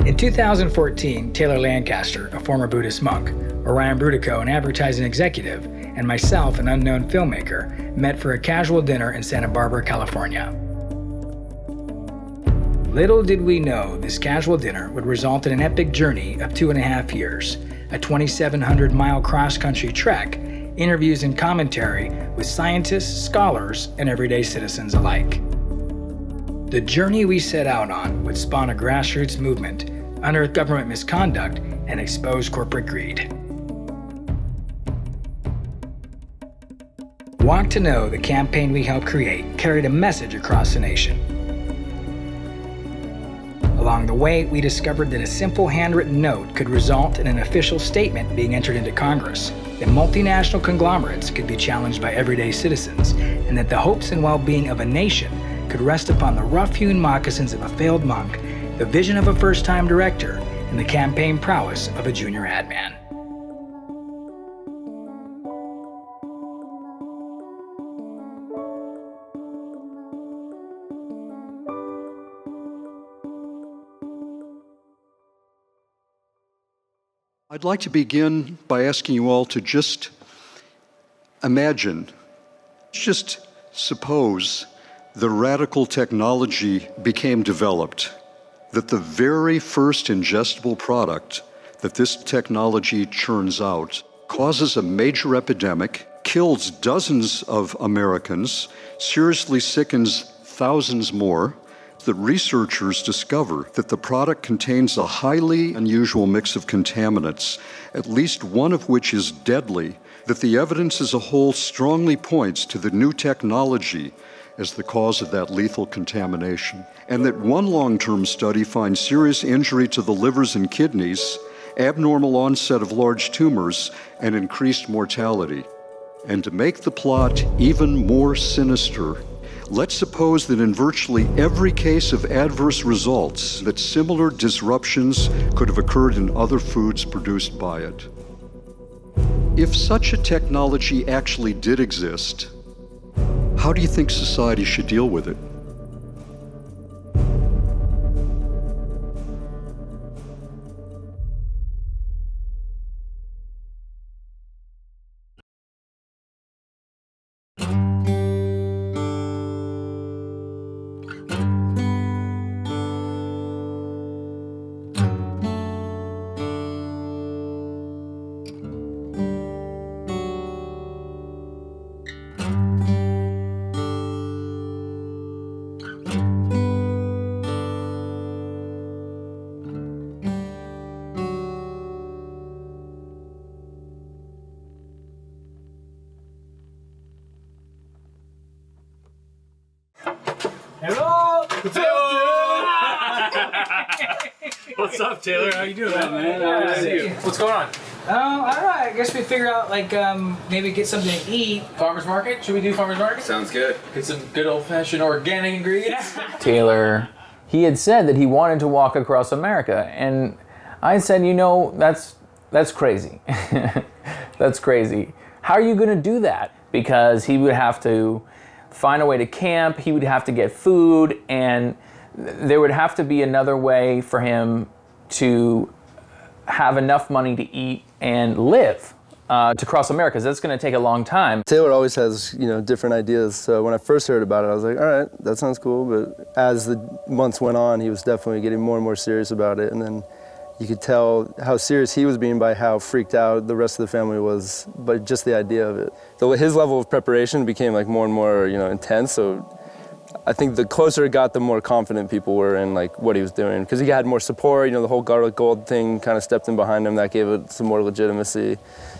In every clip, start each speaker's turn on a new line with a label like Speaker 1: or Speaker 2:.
Speaker 1: In 2014, Taylor Lancaster, a former Buddhist monk, Orion Brudico, an advertising executive, and myself, an unknown filmmaker, met for a casual dinner in Santa Barbara, California. Little did we know this casual dinner would result in an epic journey of 2.5 years, a 2,700-mile cross-country trek, interviews and commentary with scientists, scholars, and everyday citizens alike. The journey we set out on would spawn a grassroots movement, unearth government misconduct, and expose corporate greed. Walk to Know, the campaign we helped create, carried a message across the nation. Along the way, we discovered that a simple handwritten note could result in an official statement being entered into Congress, that multinational conglomerates could be challenged by everyday citizens, and that the hopes and well-being of a nation could rest upon the rough-hewn moccasins of a failed monk, the vision of a first-time director, and the campaign prowess of a junior ad man.
Speaker 2: I'd like to begin by asking you all to just imagine, just suppose the radical technology became developed, that the very first ingestible product that this technology churns out causes a major epidemic, kills dozens of Americans, seriously sickens thousands more. The researchers discover that the product contains a highly unusual mix of contaminants, at least one of which is deadly, that the evidence as a whole strongly points to the new technology as the cause of that lethal contamination, and that one long-term study finds serious injury to the livers and kidneys, abnormal onset of large tumors, and increased mortality. And to make the plot even more sinister, let's suppose that in virtually every case of adverse results, that similar disruptions could have occurred in other foods produced by it. If such a technology actually did exist, how do you think society should deal with it?
Speaker 1: Hello!
Speaker 3: What's up, Taylor? How you doing, man?
Speaker 1: Good to see you.
Speaker 3: What's going on?
Speaker 1: All right. I guess we figure out maybe get something to eat.
Speaker 3: Farmer's market? Should we do farmer's market?
Speaker 4: Sounds good.
Speaker 3: Get some good old-fashioned organic ingredients.
Speaker 5: Taylor, he had said that he wanted to walk across America, and I said, you know, that's crazy. That's crazy. How are you going to do that? Because he would have to find a way to camp, he would have to get food, and there would have to be another way for him to have enough money to eat and live to cross America, because that's going to take a long time.
Speaker 6: Taylor always has, different ideas. So when I first heard about it, I was like, all right, that sounds cool. But as the months went on, he was definitely getting more and more serious about it. And then you could tell how serious he was being by how freaked out the rest of the family was, but just the idea of it. So his level of preparation became more and more, intense. So I think the closer it got, the more confident people were in what he was doing, because he had more support. The whole garlic gold thing kind of stepped in behind him. That gave it some more legitimacy.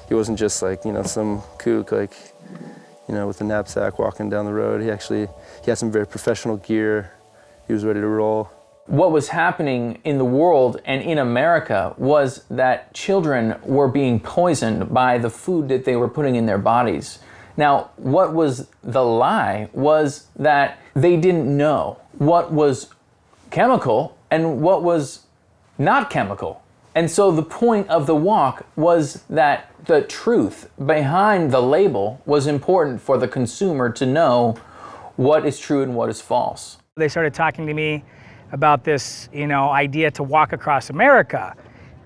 Speaker 6: He wasn't just some kook with a knapsack walking down the road. He had some very professional gear. He was ready to roll.
Speaker 5: What was happening in the world and in America was that children were being poisoned by the food that they were putting in their bodies. Now, what was the lie was that they didn't know what was chemical and what was not chemical. And so the point of the walk was that the truth behind the label was important for the consumer to know what is true and what is false.
Speaker 1: They started talking to me about this, idea to walk across America.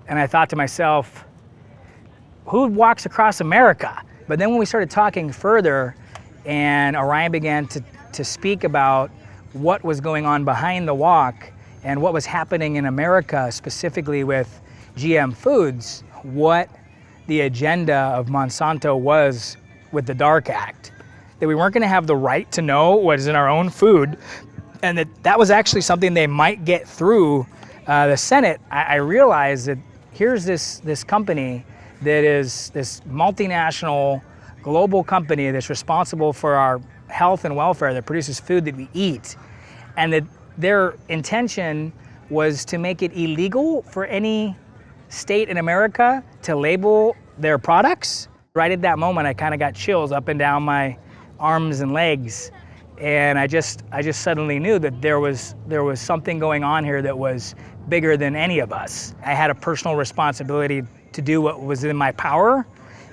Speaker 1: And I thought to myself, who walks across America? But then when we started talking further and Orion began to speak about what was going on behind the walk and what was happening in America, specifically with GM foods, what the agenda of Monsanto was with the Dark Act, that we weren't going to have the right to know what is in our own food, and that was actually something they might get through the Senate. I realized that here's this company that is this multinational global company that's responsible for our health and welfare, that produces food that we eat, and that their intention was to make it illegal for any state in America to label their products. Right at that moment, I kind of got chills up and down my arms and legs, and I just suddenly knew that there was something going on here that was bigger than any of us. I had a personal responsibility to do what was in my power,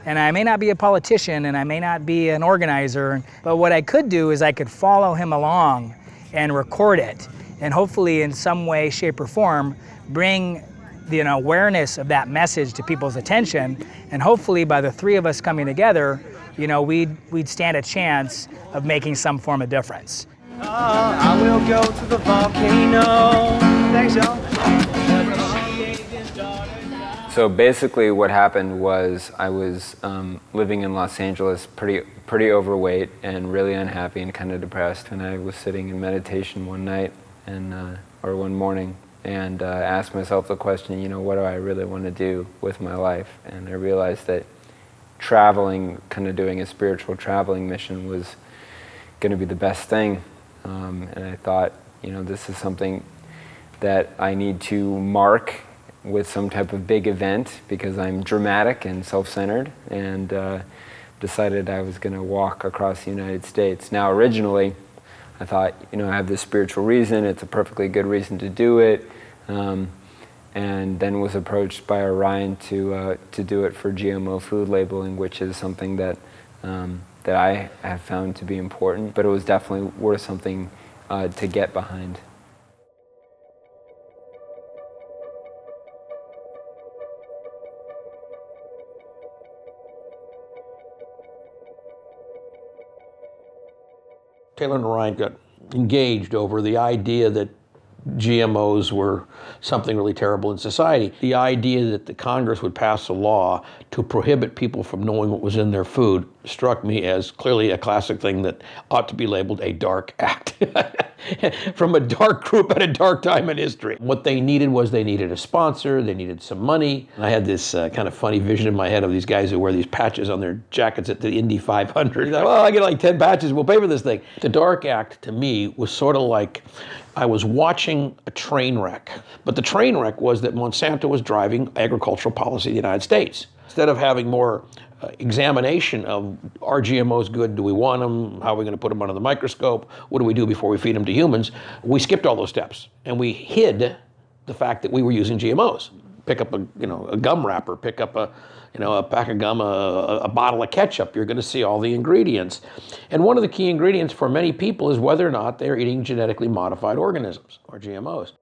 Speaker 1: and I may not be a politician and I may not be an organizer, but what I could do is I could follow him along and record it, and hopefully in some way, shape, or form bring the awareness of that message to people's attention, and hopefully by the three of us coming together, we'd stand a chance of making some form of difference.
Speaker 4: I will go to the volcano. Thanks, y'all.
Speaker 7: So basically what happened was I was living in Los Angeles, pretty overweight and really unhappy and kind of depressed, and I was sitting in meditation one night or one morning, and asked myself the question, what do I really want to do with my life? And I realized that traveling, kind of doing a spiritual traveling mission was going to be the best thing. And I thought, this is something that I need to mark with some type of big event because I'm dramatic and self-centered, and decided I was going to walk across the United States. Now, originally, I thought, I have this spiritual reason, it's a perfectly good reason to do it, and then was approached by Orion to do it for GMO food labeling, which is something that I have found to be important, but it was definitely worth something to get behind.
Speaker 8: Taylor and Orion got engaged over the idea that GMOs were something really terrible in society. The idea that the Congress would pass a law to prohibit people from knowing what was in their food struck me as clearly a classic thing that ought to be labeled a dark act from a dark group at a dark time in history. What they needed was they needed a sponsor, they needed some money. And I had this kind of funny vision in my head of these guys who wear these patches on their jackets at the Indy 500. Like, well, I get like 10 patches, we'll pay for this thing. The dark act to me was sort of like I was watching a train wreck. But the train wreck was that Monsanto was driving agricultural policy in the United States. Instead of having more examination of, are GMOs good, do we want them, how are we going to put them under the microscope, what do we do before we feed them to humans, we skipped all those steps. And we hid the fact that we were using GMOs. Pick up a gum wrapper, pick up a pack of gum, a bottle of ketchup, you're going to see all the ingredients. And one of the key ingredients for many people is whether or not they're eating genetically modified organisms, or GMOs.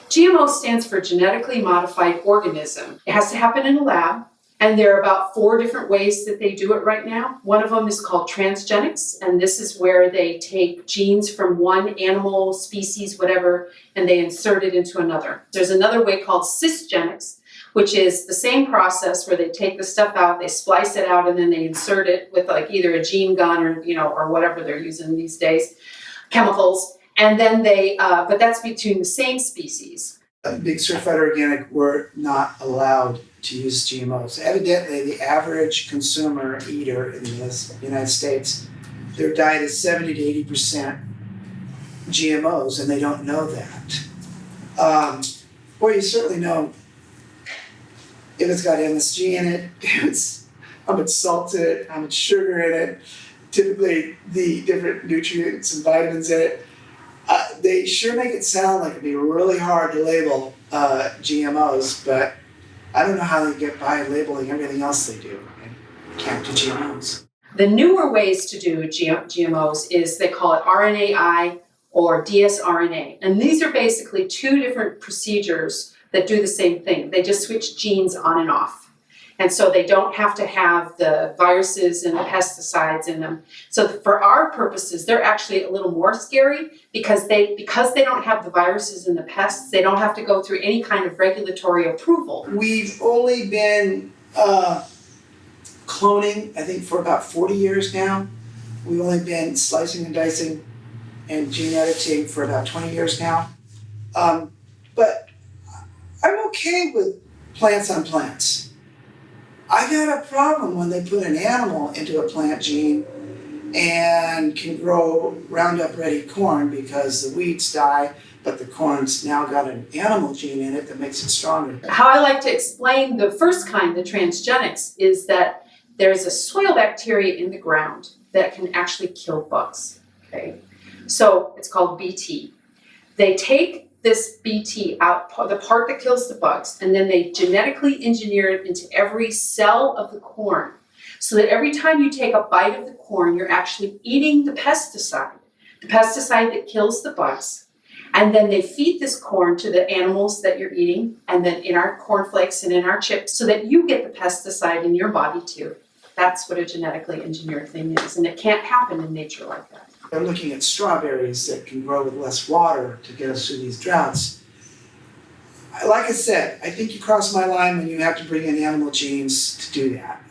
Speaker 9: GMO stands for genetically modified organism. It has to happen in a lab. And there are about 4 different ways that they do it right now. One of them is called transgenics, and this is where they take genes from one animal, species, whatever, and they insert it into another. There's another way called cisgenics, which is the same process where they take the stuff out, they splice it out, and then they insert it with like either a gene gun or whatever they're using these days, chemicals, and then but that's between the same species.
Speaker 10: Big Certified Organic were not allowed to use GMOs. Evidently, the average consumer eater in the United States, their diet is 70 to 80% GMOs, and they don't know that. You certainly know if it's got MSG in it, how much salt in it, how much sugar in it, typically the different nutrients and vitamins in it. They sure make it sound like it'd be really hard to label GMOs, but I don't know how they get by labeling everything else they do and can't do GMOs.
Speaker 9: The newer ways to do GMOs is they call it RNAi or dsRNA. And these are basically two different procedures that do the same thing. They just switch genes on and off. And so they don't have to have the viruses and the pesticides in them. So for our purposes, they're actually a little more scary because they don't have the viruses and the pests, they don't have to go through any kind of regulatory approval.
Speaker 10: We've only been cloning, I think, for about 40 years now. We've only been slicing and dicing and gene editing for about 20 years now. But I'm okay with plants on plants. I got a problem when they put an animal into a plant gene and can grow Roundup Ready corn because the weeds die, but the corn's now got an animal gene in it that makes it stronger.
Speaker 9: How I like to explain the first kind, the transgenics, is that there's a soil bacteria in the ground that can actually kill bugs, okay? So it's called BT. They take this BT out, the part that kills the bugs, and then they genetically engineer it into every cell of the corn. So that every time you take a bite of the corn, you're actually eating the pesticide that kills the bugs. And then they feed this corn to the animals that you're eating, and then in our cornflakes and in our chips, so that you get the pesticide in your body too. That's what a genetically engineered thing is, and it can't happen in nature like that.
Speaker 10: I'm looking at strawberries that can grow with less water to get us through these droughts. Like I said, I think you cross my line when you have to bring in animal genes to do that.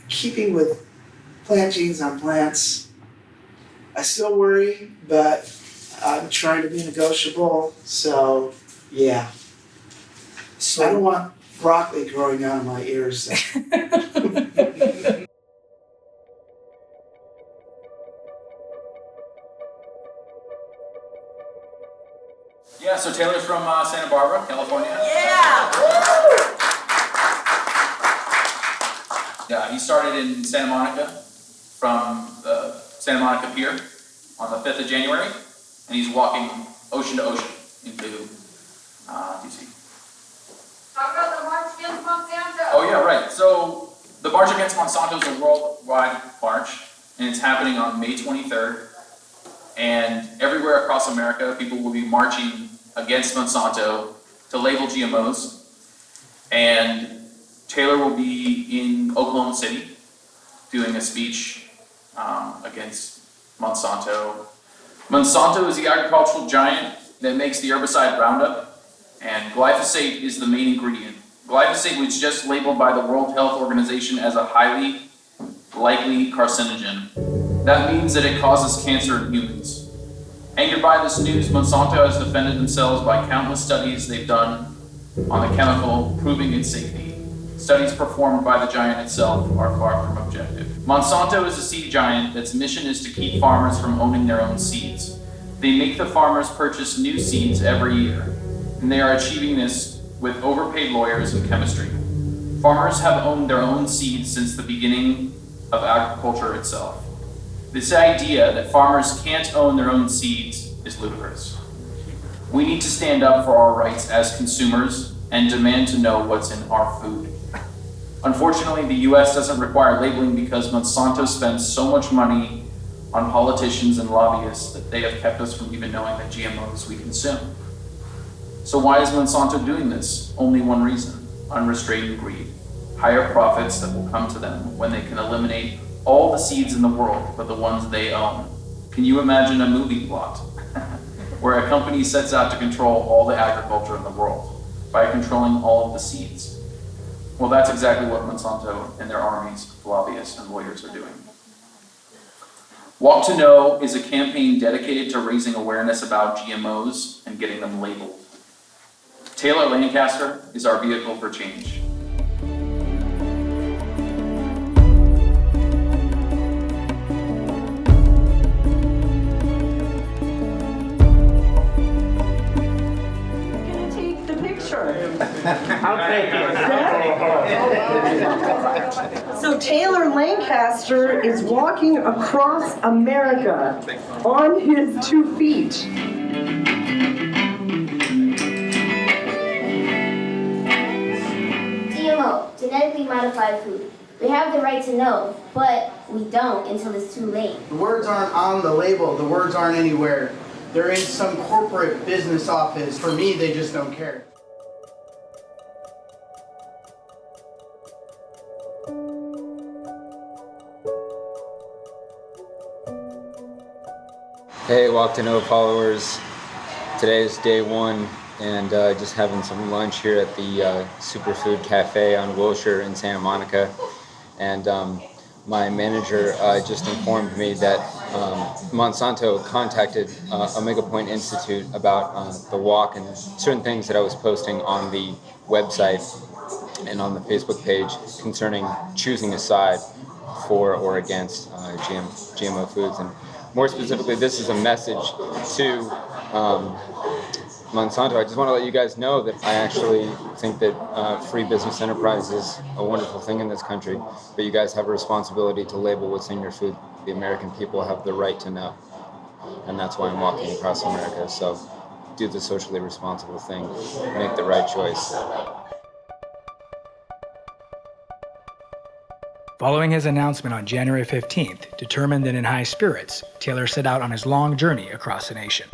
Speaker 10: Keeping with plant genes on plants, I still worry, but I'm trying to be negotiable, so yeah. So I don't want broccoli growing out of my ears.
Speaker 3: Yeah, so Taylor's from Santa Barbara, California.
Speaker 11: Yeah!
Speaker 3: Yeah, he started in Santa Monica from the Santa Monica Pier on the 5th of January, and he's walking ocean to ocean into DC.
Speaker 11: Talk about the March Against Monsanto.
Speaker 3: Oh yeah, right. So the March Against Monsanto is a worldwide march, and it's happening on May 23rd. And everywhere across America, people will be marching against Monsanto to label GMOs. And Taylor will be in Oklahoma City doing a speech against Monsanto. Monsanto is the agricultural giant that makes the herbicide Roundup, and glyphosate is the main ingredient. Glyphosate was just labeled by the World Health Organization as a highly likely carcinogen. That means that it causes cancer in humans. Angered by this news, Monsanto has defended themselves by countless studies they've done on the chemical, proving its safety. Studies performed by the giant itself are far from objective. Monsanto is a seed giant that's mission is to keep farmers from owning their own seeds. They make the farmers purchase new seeds every year, and they are achieving this with overpaid lawyers and chemistry. Farmers have owned their own seeds since the beginning of agriculture itself. This idea that farmers can't own their own seeds is ludicrous. We need to stand up for our rights as consumers and demand to know what's in our food. Unfortunately, the US doesn't require labeling because Monsanto spends so much money on politicians and lobbyists that they have kept us from even knowing the GMOs we consume. So why is Monsanto doing this? Only one reason: unrestrained greed. Higher profits that will come to them when they can eliminate all the seeds in the world but the ones they own. Can you imagine a movie plot where a company sets out to control all the agriculture in the world by controlling all of the seeds? Well, that's exactly what Monsanto and their armies of lobbyists and lawyers are doing. Walk to Know is a campaign dedicated to raising awareness about GMOs and getting them labeled. Taylor Lancaster is our vehicle for change.
Speaker 11: I'll take it.
Speaker 12: So Taylor Lancaster is walking across America on his 2 feet.
Speaker 13: GMO, genetically modified food. We have the right to know, but we don't until it's too late.
Speaker 14: The words aren't on the label. The words aren't anywhere. They're in some corporate business office. For me, they just don't care.
Speaker 7: Hey, Walk to Know followers. Today is day 1, and just having some lunch here at the Superfood Cafe on Wilshire in Santa Monica. And my manager just informed me that Monsanto contacted Omega Point Institute about the walk and certain things that I was posting on the website and on the Facebook page concerning choosing a side for or against GMO foods. And more specifically, this is a message to Monsanto. I just want to let you guys know that I actually think that free business enterprise is a wonderful thing in this country, but you guys have a responsibility to label what's in your food. The American people have the right to know, and that's why I'm walking across America. So do the socially responsible thing, make the right choice.
Speaker 1: Following his announcement on January 15th, determined and in high spirits, Taylor set out on his long journey across the nation.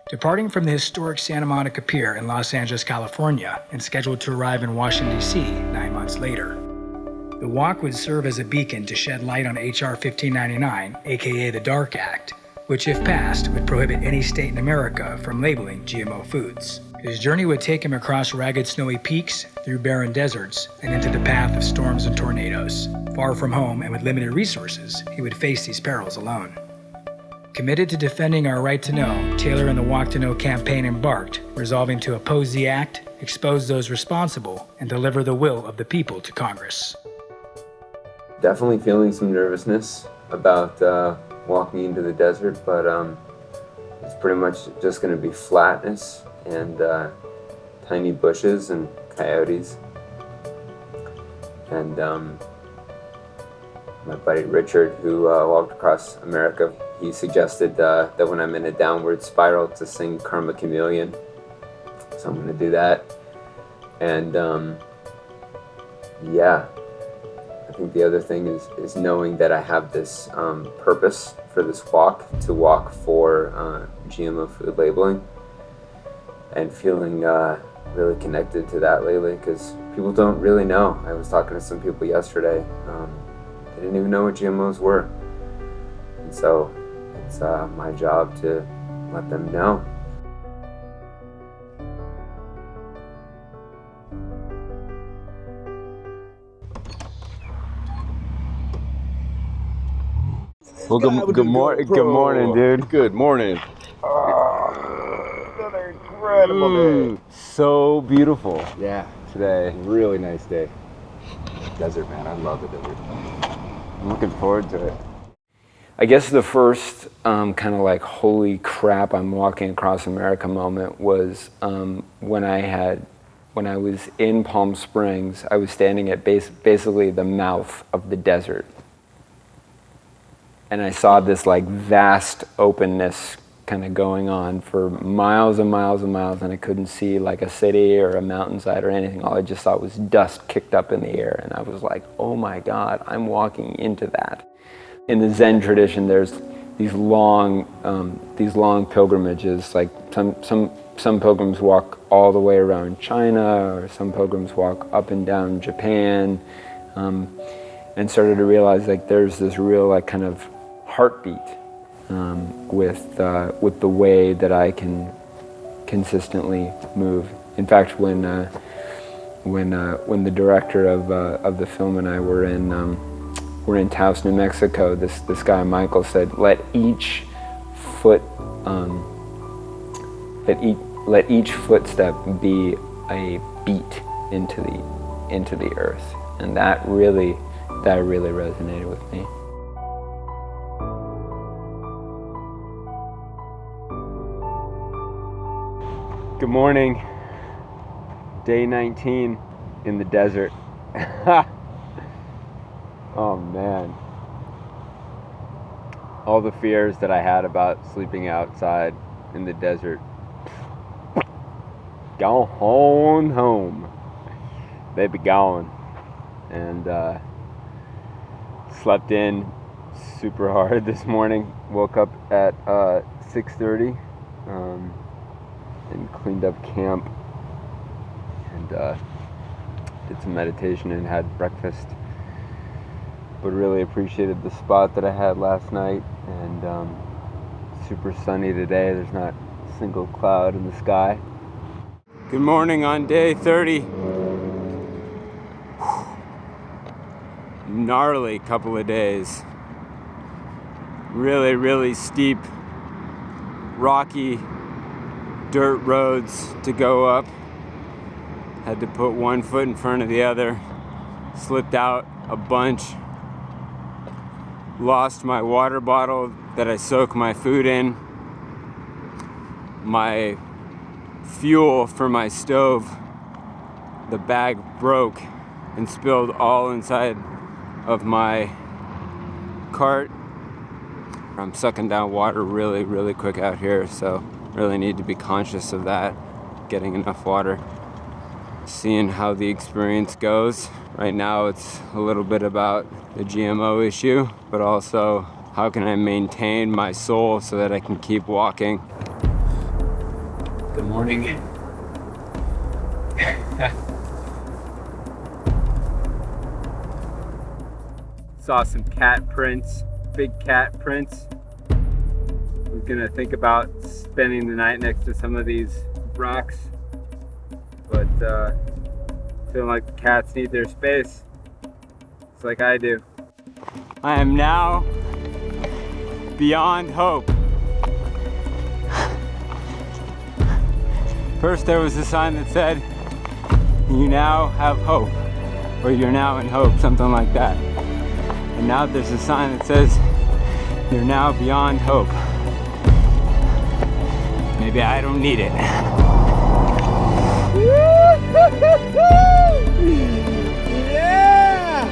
Speaker 1: Departing from the historic Santa Monica Pier in Los Angeles, California, and scheduled to arrive in Washington, D.C. 9 months later. The walk would serve as a beacon to shed light on H.R. 1599, aka the Dark Act, which, if passed, would prohibit any state in America from labeling GMO foods. His journey would take him across ragged snowy peaks, through barren deserts, and into the path of storms and tornadoes. Far from home and with limited resources, he would face these perils alone. Committed to defending our right to know, Taylor and the Walk to Know campaign embarked, resolving to oppose the act, expose those responsible, and deliver the will of the people to Congress.
Speaker 7: Definitely feeling some nervousness about walking into the desert, but it's pretty much just going to be flatness and tiny bushes and coyotes. And my buddy Richard, who walked across America, he suggested that when I'm in a downward spiral to sing Karma Chameleon. So I'm going to do that. And yeah, I think the other thing is knowing that I have this purpose for this walk, to walk for GMO food labeling, and feeling really connected to that lately, because people don't really know. I was talking to some people yesterday, they didn't even know what GMOs were. And so it's my job to let them know. Well, good morning, dude.
Speaker 15: Good morning.
Speaker 7: Another incredible day. So beautiful.
Speaker 15: Yeah,
Speaker 7: today.
Speaker 15: Really nice day. Desert, man. I love the desert.
Speaker 7: I'm looking forward to it. I guess the first kind of like, holy crap, I'm walking across America moment was when I was in Palm Springs. I was standing at basically the mouth of the desert. And I saw this like vast openness kind of going on for miles and miles and miles, and I couldn't see like a city or a mountainside or anything. All I just saw was dust kicked up in the air, and I was like, oh my God, I'm walking into that. In the Zen tradition, there's these long pilgrimages. Like some pilgrims walk all the way around China, or some pilgrims walk up and down Japan, and started to realize like there's this real like kind of heartbeat with the way that I can consistently move. In fact, when the director of the film and I were in Taos, New Mexico, this guy Michael said, let each footstep be a beat into the earth, and that really resonated with me. Good morning. Day 19 in the desert. Oh man. All the fears that I had about sleeping outside in the desert. Gone home. They be gone. And slept in super hard this morning. Woke up at 6:30 and cleaned up camp and did some meditation and had breakfast. But really appreciated the spot that I had last night, and super sunny today. There's not a single cloud in the sky. Good morning on day 30. Gnarly couple of days. Really, really steep, rocky dirt roads to go up. Had to put one foot in front of the other. Slipped out a bunch. Lost my water bottle that I soak my food in. My fuel for my stove, the bag broke and spilled all inside of my cart. I'm sucking down water really, really quick out here, so really need to be conscious of that, getting enough water. Seeing how the experience goes. Right now it's a little bit about the GMO issue, but also how can I maintain my soul so that I can keep walking. Good morning. Saw some cat prints, big cat prints. Was gonna think about spending the night next to some of these rocks, but feeling like the cats need their space. It's like I do. I am now beyond hope. First there was a sign that said, "You now have hope," or "You're now in hope," something like that. And now there's a sign that says, "You're now beyond hope." Maybe I don't need it. Yeah!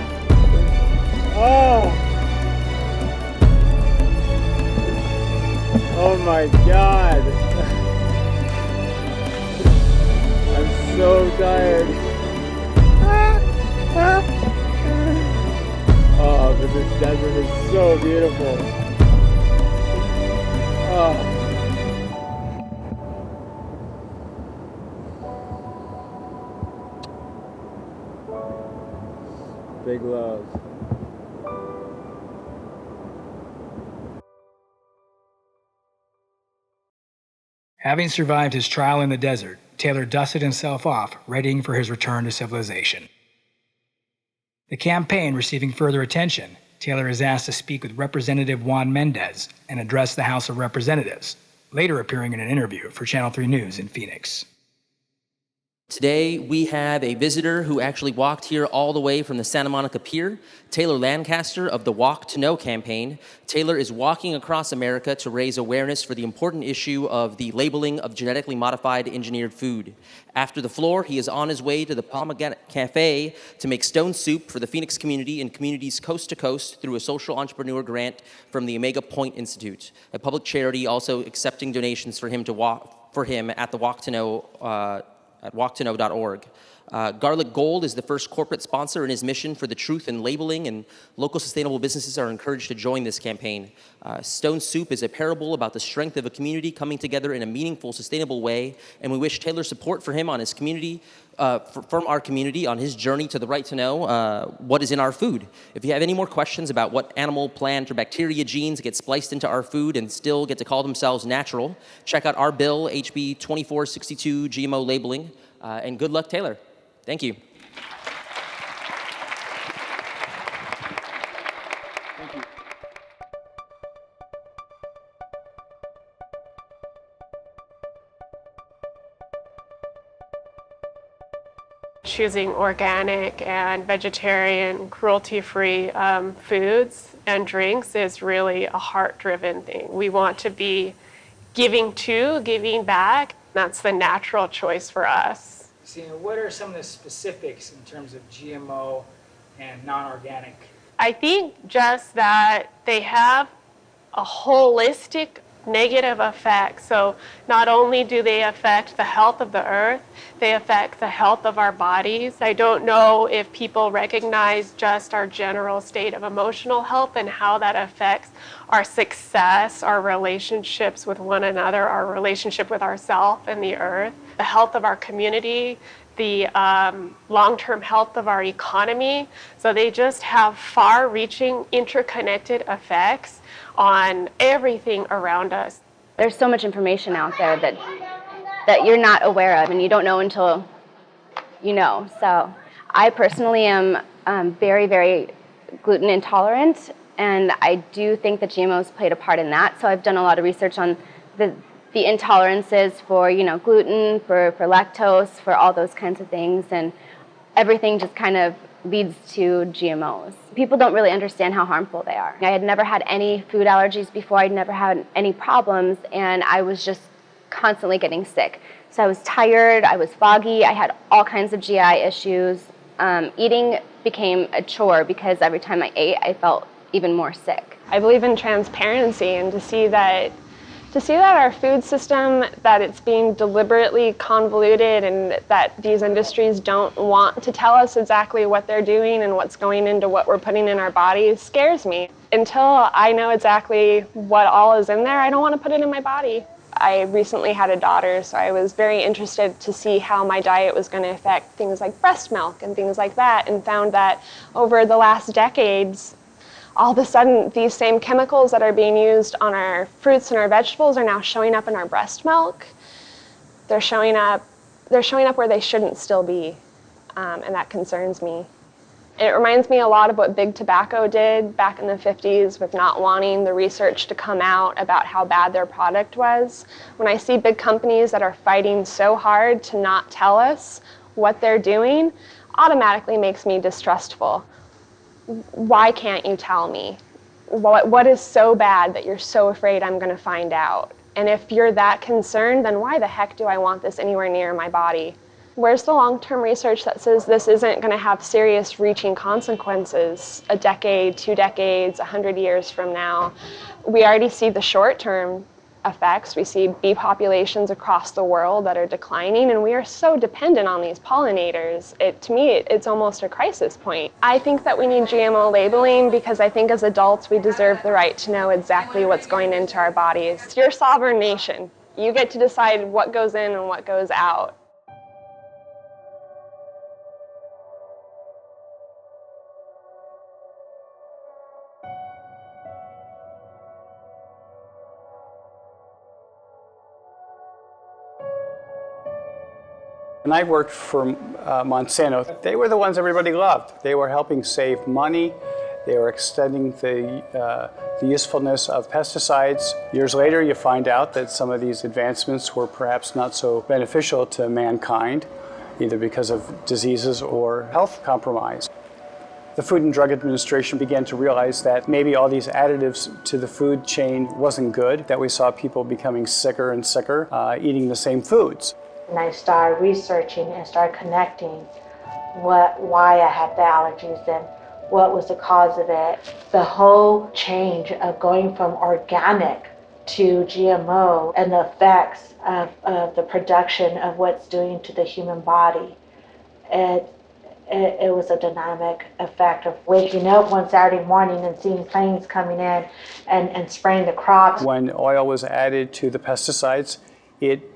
Speaker 7: Oh my God. I'm so tired. Oh, but this desert is so beautiful. Oh. Big love.
Speaker 1: Having survived his trial in the desert, Taylor dusted himself off, readying for his return to civilization. The campaign receiving further attention, Taylor is asked to speak with Representative Juan Mendez and address the House of Representatives, later appearing in an interview for Channel 3 News in Phoenix.
Speaker 16: Today, we have a visitor who actually walked here all the way from the Santa Monica Pier, Taylor Lancaster of the Walk to Know campaign. Taylor is walking across America to raise awareness for the important issue of the labeling of genetically modified engineered food. After the floor, he is on his way to the Pomegranate Cafe to make stone soup for the Phoenix community and communities coast to coast through a social entrepreneur grant from the Omega Point Institute, a public charity also accepting donations for him at the Walk to Know at walktoKnow.org. Garlic Gold is the first corporate sponsor in his mission for the truth in labeling, and local sustainable businesses are encouraged to join this campaign. Stone Soup is a parable about the strength of a community coming together in a meaningful, sustainable way, and we wish Taylor support for him on his community, from our community on his journey to the right to know what is in our food. If you have any more questions about what animal, plant, or bacteria genes get spliced into our food and still get to call themselves natural, check out our bill, HB 2462, GMO labeling, and good luck, Taylor. Thank you.
Speaker 17: Choosing organic and vegetarian, cruelty-free foods and drinks is really a heart-driven thing. We want to be giving back. That's the natural choice for us.
Speaker 1: So, what are some of the specifics in terms of GMO and non-organic?
Speaker 17: I think just that they have a holistic negative effect. So not only do they affect the health of the earth, they affect the health of our bodies. I don't know if people recognize just our general state of emotional health and how that affects our success, our relationships with one another, our relationship with ourselves and the earth, the health of our community, the long-term health of our economy. So they just have far-reaching, interconnected effects on everything around us.
Speaker 18: There's so much information out there that you're not aware of and you don't know until you know. So I personally am very, very gluten intolerant, and I do think that GMOs played a part in that. So I've done a lot of research on the intolerances for, gluten, for lactose, for all those kinds of things, and everything just kind of leads to GMOs. People don't really understand how harmful they are. I had never had any food allergies before, I'd never had any problems, and I was just constantly getting sick. So I was tired, I was foggy, I had all kinds of GI issues. Eating became a chore because every time I ate, I felt even more sick.
Speaker 17: I believe in transparency, and to see that our food system, that it's being deliberately convoluted and that these industries don't want to tell us exactly what they're doing and what's going into what we're putting in our bodies scares me. Until I know exactly what all is in there, I don't want to put it in my body. I recently had a daughter, so I was very interested to see how my diet was going to affect things like breast milk and things like that, and found that over the last decades, all of a sudden, these same chemicals that are being used on our fruits and our vegetables are now showing up in our breast milk. They're showing up where they shouldn't still be, and that concerns me. It reminds me a lot of what Big Tobacco did back in the 50s with not wanting the research to come out about how bad their product was. When I see big companies that are fighting so hard to not tell us what they're doing, automatically makes me distrustful. Why can't you tell me? What is so bad that you're so afraid I'm going to find out? And if you're that concerned, then why the heck do I want this anywhere near my body? Where's the long-term research that says this isn't going to have serious reaching consequences a decade, 2 decades, 100 years from now? We already see the short-term effects. We see bee populations across the world that are declining, and we are so dependent on these pollinators. To me, it's almost a crisis point. I think that we need GMO labeling because I think as adults we deserve the right to know exactly what's going into our bodies. You're a sovereign nation. You get to decide what goes in and what goes out.
Speaker 19: When I worked for Monsanto, they were the ones everybody loved. They were helping save money. They were extending the usefulness of pesticides. Years later, you find out that some of these advancements were perhaps not so beneficial to mankind, either because of diseases or health compromise. The Food and Drug Administration began to realize that maybe all these additives to the food chain wasn't good, that we saw people becoming sicker and sicker eating the same foods.
Speaker 20: And I started researching and started connecting why I had the allergies and what was the cause of it. The whole change of going from organic to GMO and the effects of the production of what's doing to the human body. It was a dynamic effect of waking up one Saturday morning and seeing planes coming in and spraying the crops.
Speaker 19: When oil was added to the pesticides, it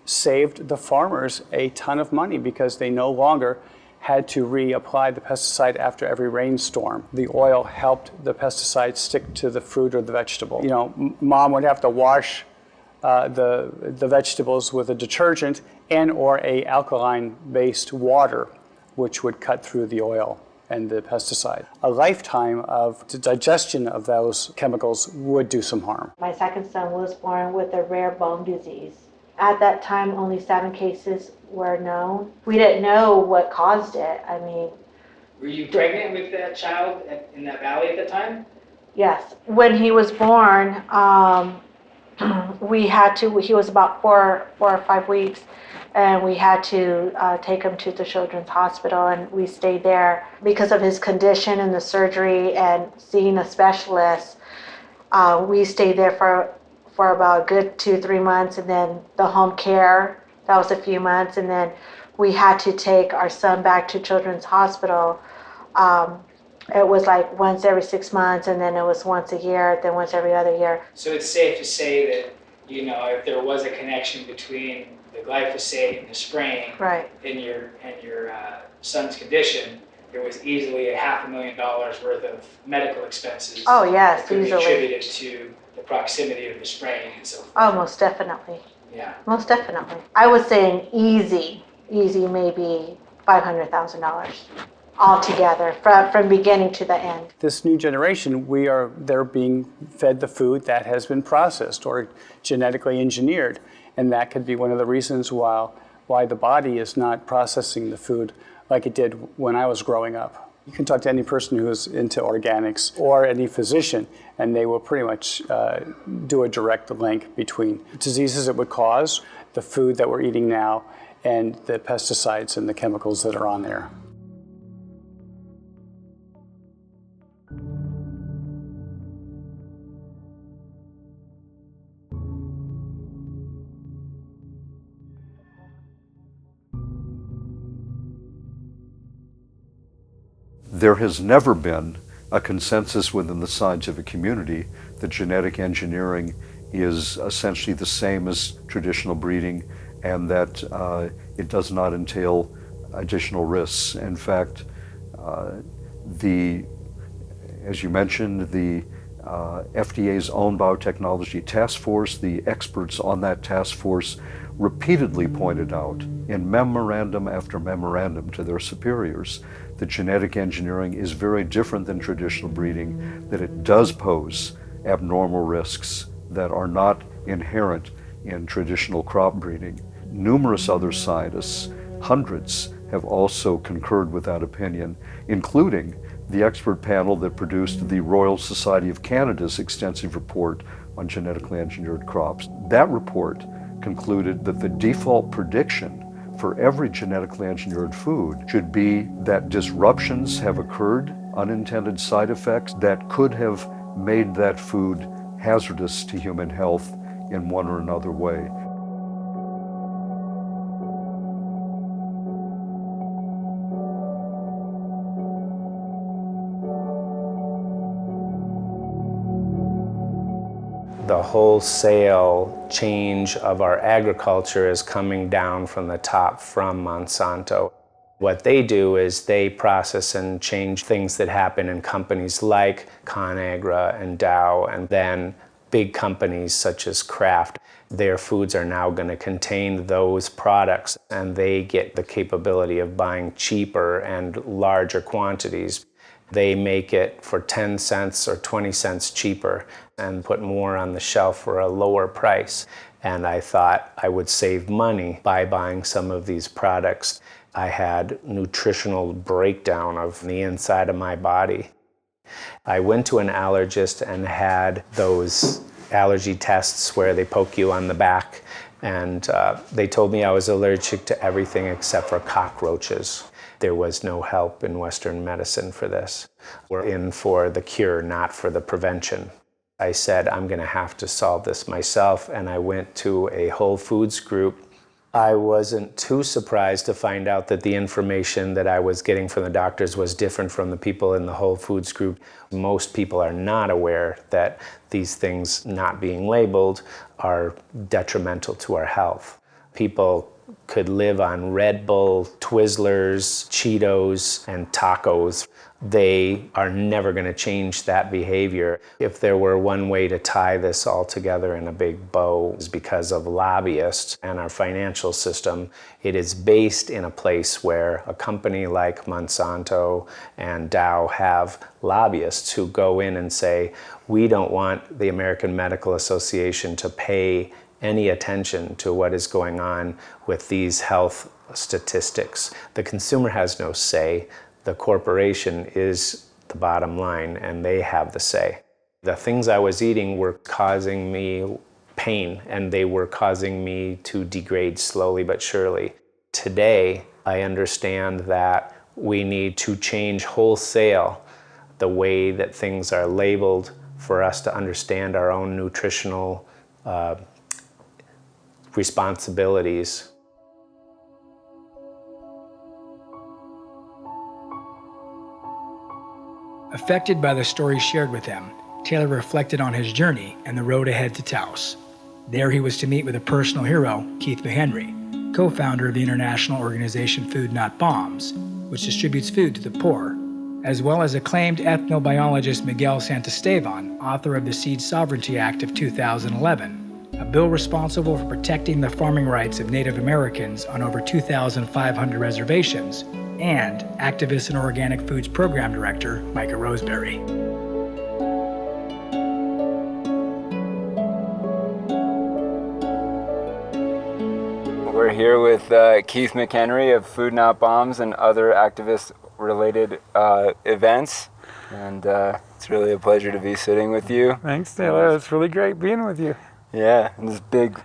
Speaker 19: saved the farmers a ton of money because they no longer had to reapply the pesticide after every rainstorm. The oil helped the pesticide stick to the fruit or the vegetable. Mom would have to wash the vegetables with a detergent and or a alkaline-based water, which would cut through the oil and the pesticide. A lifetime of digestion of those chemicals would do some harm.
Speaker 20: My second son was born with a rare bone disease. At that time, only 7 cases were known. We didn't know what caused it. I mean...
Speaker 1: Were you pregnant with that child in that valley at the time?
Speaker 20: Yes. When he was born, he was about 4 or 5 weeks, and we had to take him to the children's hospital, and we stayed there because of his condition and the surgery and seeing a specialist. We stayed there for about a good 2-3 months, and then the home care, that was a few months, and then we had to take our son back to children's hospital. It was like once every 6 months, and then it was once a year, then once every other year.
Speaker 1: So it's safe to say that, if there was a connection between the glyphosate and the spraying
Speaker 20: Right.
Speaker 1: and your son's condition, there was easily $500,000 worth of medical expenses.
Speaker 20: Oh, yes,
Speaker 1: that could
Speaker 20: easily.
Speaker 1: be attributed to the proximity of the spraying and so forth.
Speaker 20: Oh, most definitely.
Speaker 1: Yeah.
Speaker 20: Most definitely. I would say an easy maybe $500,000 altogether from beginning to the end.
Speaker 19: This new generation, they're being fed the food that has been processed or genetically engineered. And that could be one of the reasons why the body is not processing the food like it did when I was growing up. You can talk to any person who's into organics or any physician, and they will pretty much do a direct link between diseases it would cause, the food that we're eating now, and the pesticides and the chemicals that are on there.
Speaker 2: There has never been a consensus within the scientific community that genetic engineering is essentially the same as traditional breeding and that it does not entail additional risks. In fact, as you mentioned, the FDA's own biotechnology task force, the experts on that task force repeatedly pointed out in memorandum after memorandum to their superiors that genetic engineering is very different than traditional breeding, that it does pose abnormal risks that are not inherent in traditional crop breeding. Numerous other scientists, hundreds, have also concurred with that opinion, including the expert panel that produced the Royal Society of Canada's extensive report on genetically engineered crops. That report concluded that the default prediction for every genetically engineered food should be that disruptions have occurred, unintended side effects that could have made that food hazardous to human health in one or another way.
Speaker 5: The wholesale change of our agriculture is coming down from the top from Monsanto. What they do is they process and change things that happen in companies like ConAgra and Dow, and then big companies such as Kraft. Their foods are now going to contain those products, and they get the capability of buying cheaper and larger quantities. They make it for 10 cents or 20 cents cheaper and put more on the shelf for a lower price. And I thought I would save money by buying some of these products. I had nutritional breakdown of the inside of my body. I went to an allergist and had those allergy tests where they poke you on the back, and they told me I was allergic to everything except for cockroaches. There was no help in Western medicine for this. We're in for the cure, not for the prevention. I said, I'm going to have to solve this myself, and I went to a Whole Foods group. I wasn't too surprised to find out that the information that I was getting from the doctors was different from the people in the Whole Foods group. Most people are not aware that these things not being labeled are detrimental to our health. People could live on Red Bull, Twizzlers, Cheetos, and tacos. They are never going to change that behavior. If there were one way to tie this all together in a big bow, is because of lobbyists and our financial system. It is based in a place where a company like Monsanto and Dow have lobbyists who go in and say, we don't want the American Medical Association to pay any attention to what is going on with these health statistics. The consumer has no say. The corporation is the bottom line, and they have the say. The things I was eating were causing me
Speaker 21: pain, and they were causing me to degrade slowly but surely. Today, I understand that we need to change wholesale the way that things are labeled for us to understand our own nutritional responsibilities.
Speaker 1: Affected by the stories shared with him, Taylor reflected on his journey and the road ahead to Taos. There he was to meet with a personal hero, Keith McHenry, co-founder of the international organization Food Not Bombs, which distributes food to the poor, as well as acclaimed ethnobiologist Miguel Santisteban, author of the Seed Sovereignty Act of 2011, a bill responsible for protecting the farming rights of Native Americans on over 2,500 reservations, and activist and organic foods program director Micah Roseberry.
Speaker 7: We're here with Keith McHenry of Food Not Bombs and other activist-related events, and it's really a pleasure to be sitting with you.
Speaker 22: Thanks, Taylor. It's really great being with you.
Speaker 7: Yeah, and this big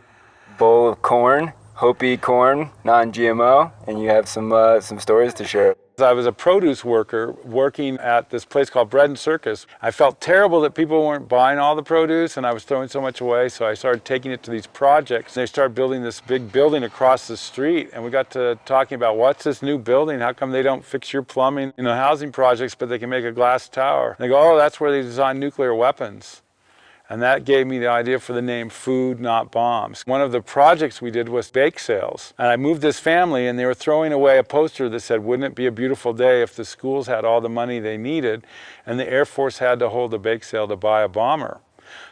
Speaker 7: bowl of corn, Hopi corn, non-GMO, and you have some stories to share.
Speaker 22: I was a produce worker working at this place called Bread and Circus. I felt terrible that people weren't buying all the produce and I was throwing so much away, so I started taking it to these projects. They started building this big building across the street, and we got to talking about, what's this new building? How come they don't fix your plumbing in the housing projects, but they can make a glass tower? And they go, oh, that's where they design nuclear weapons. And that gave me the idea for the name Food Not Bombs. One of the projects we did was bake sales. And I moved this family, and they were throwing away a poster that said, wouldn't it be a beautiful day if the schools had all the money they needed and the Air Force had to hold a bake sale to buy a bomber?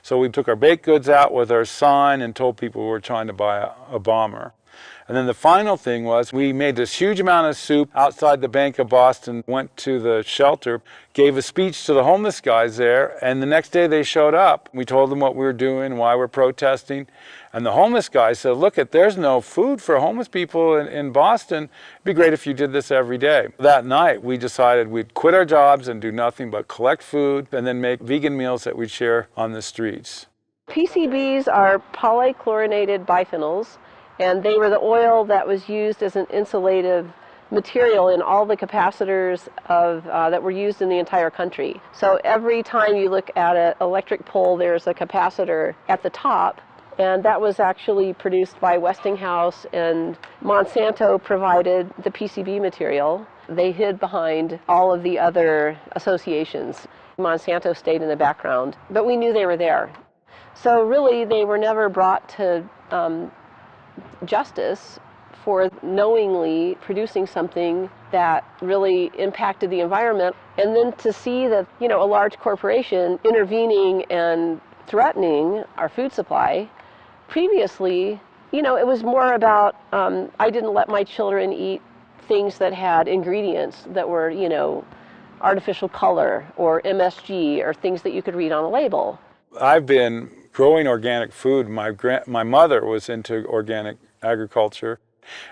Speaker 22: So we took our baked goods out with our sign and told people we were trying to buy a bomber. And then the final thing was, we made this huge amount of soup outside the Bank of Boston, went to the shelter, gave a speech to the homeless guys there, and the next day they showed up. We told them what we were doing, why we're protesting, and the homeless guys said, look, there's no food for homeless people in Boston. It'd be great if you did this every day. That night, we decided we'd quit our jobs and do nothing but collect food and then make vegan meals that we'd share on the streets.
Speaker 23: PCBs are polychlorinated biphenyls, and they were the oil that was used as an insulative material in all the capacitors that were used in the entire country. So every time you look at an electric pole, there's a capacitor at the top, and that was actually produced by Westinghouse, and Monsanto provided the PCB material. They hid behind all of the other associations. Monsanto stayed in the background, but we knew they were there. So really, they were never brought to justice for knowingly producing something that really impacted the environment. And then to see that, a large corporation intervening and threatening our food supply. Previously, it was more about, I didn't let my children eat things that had ingredients that were, artificial color or MSG or things that you could read on a label.
Speaker 22: I've been growing organic food. My mother was into organic agriculture.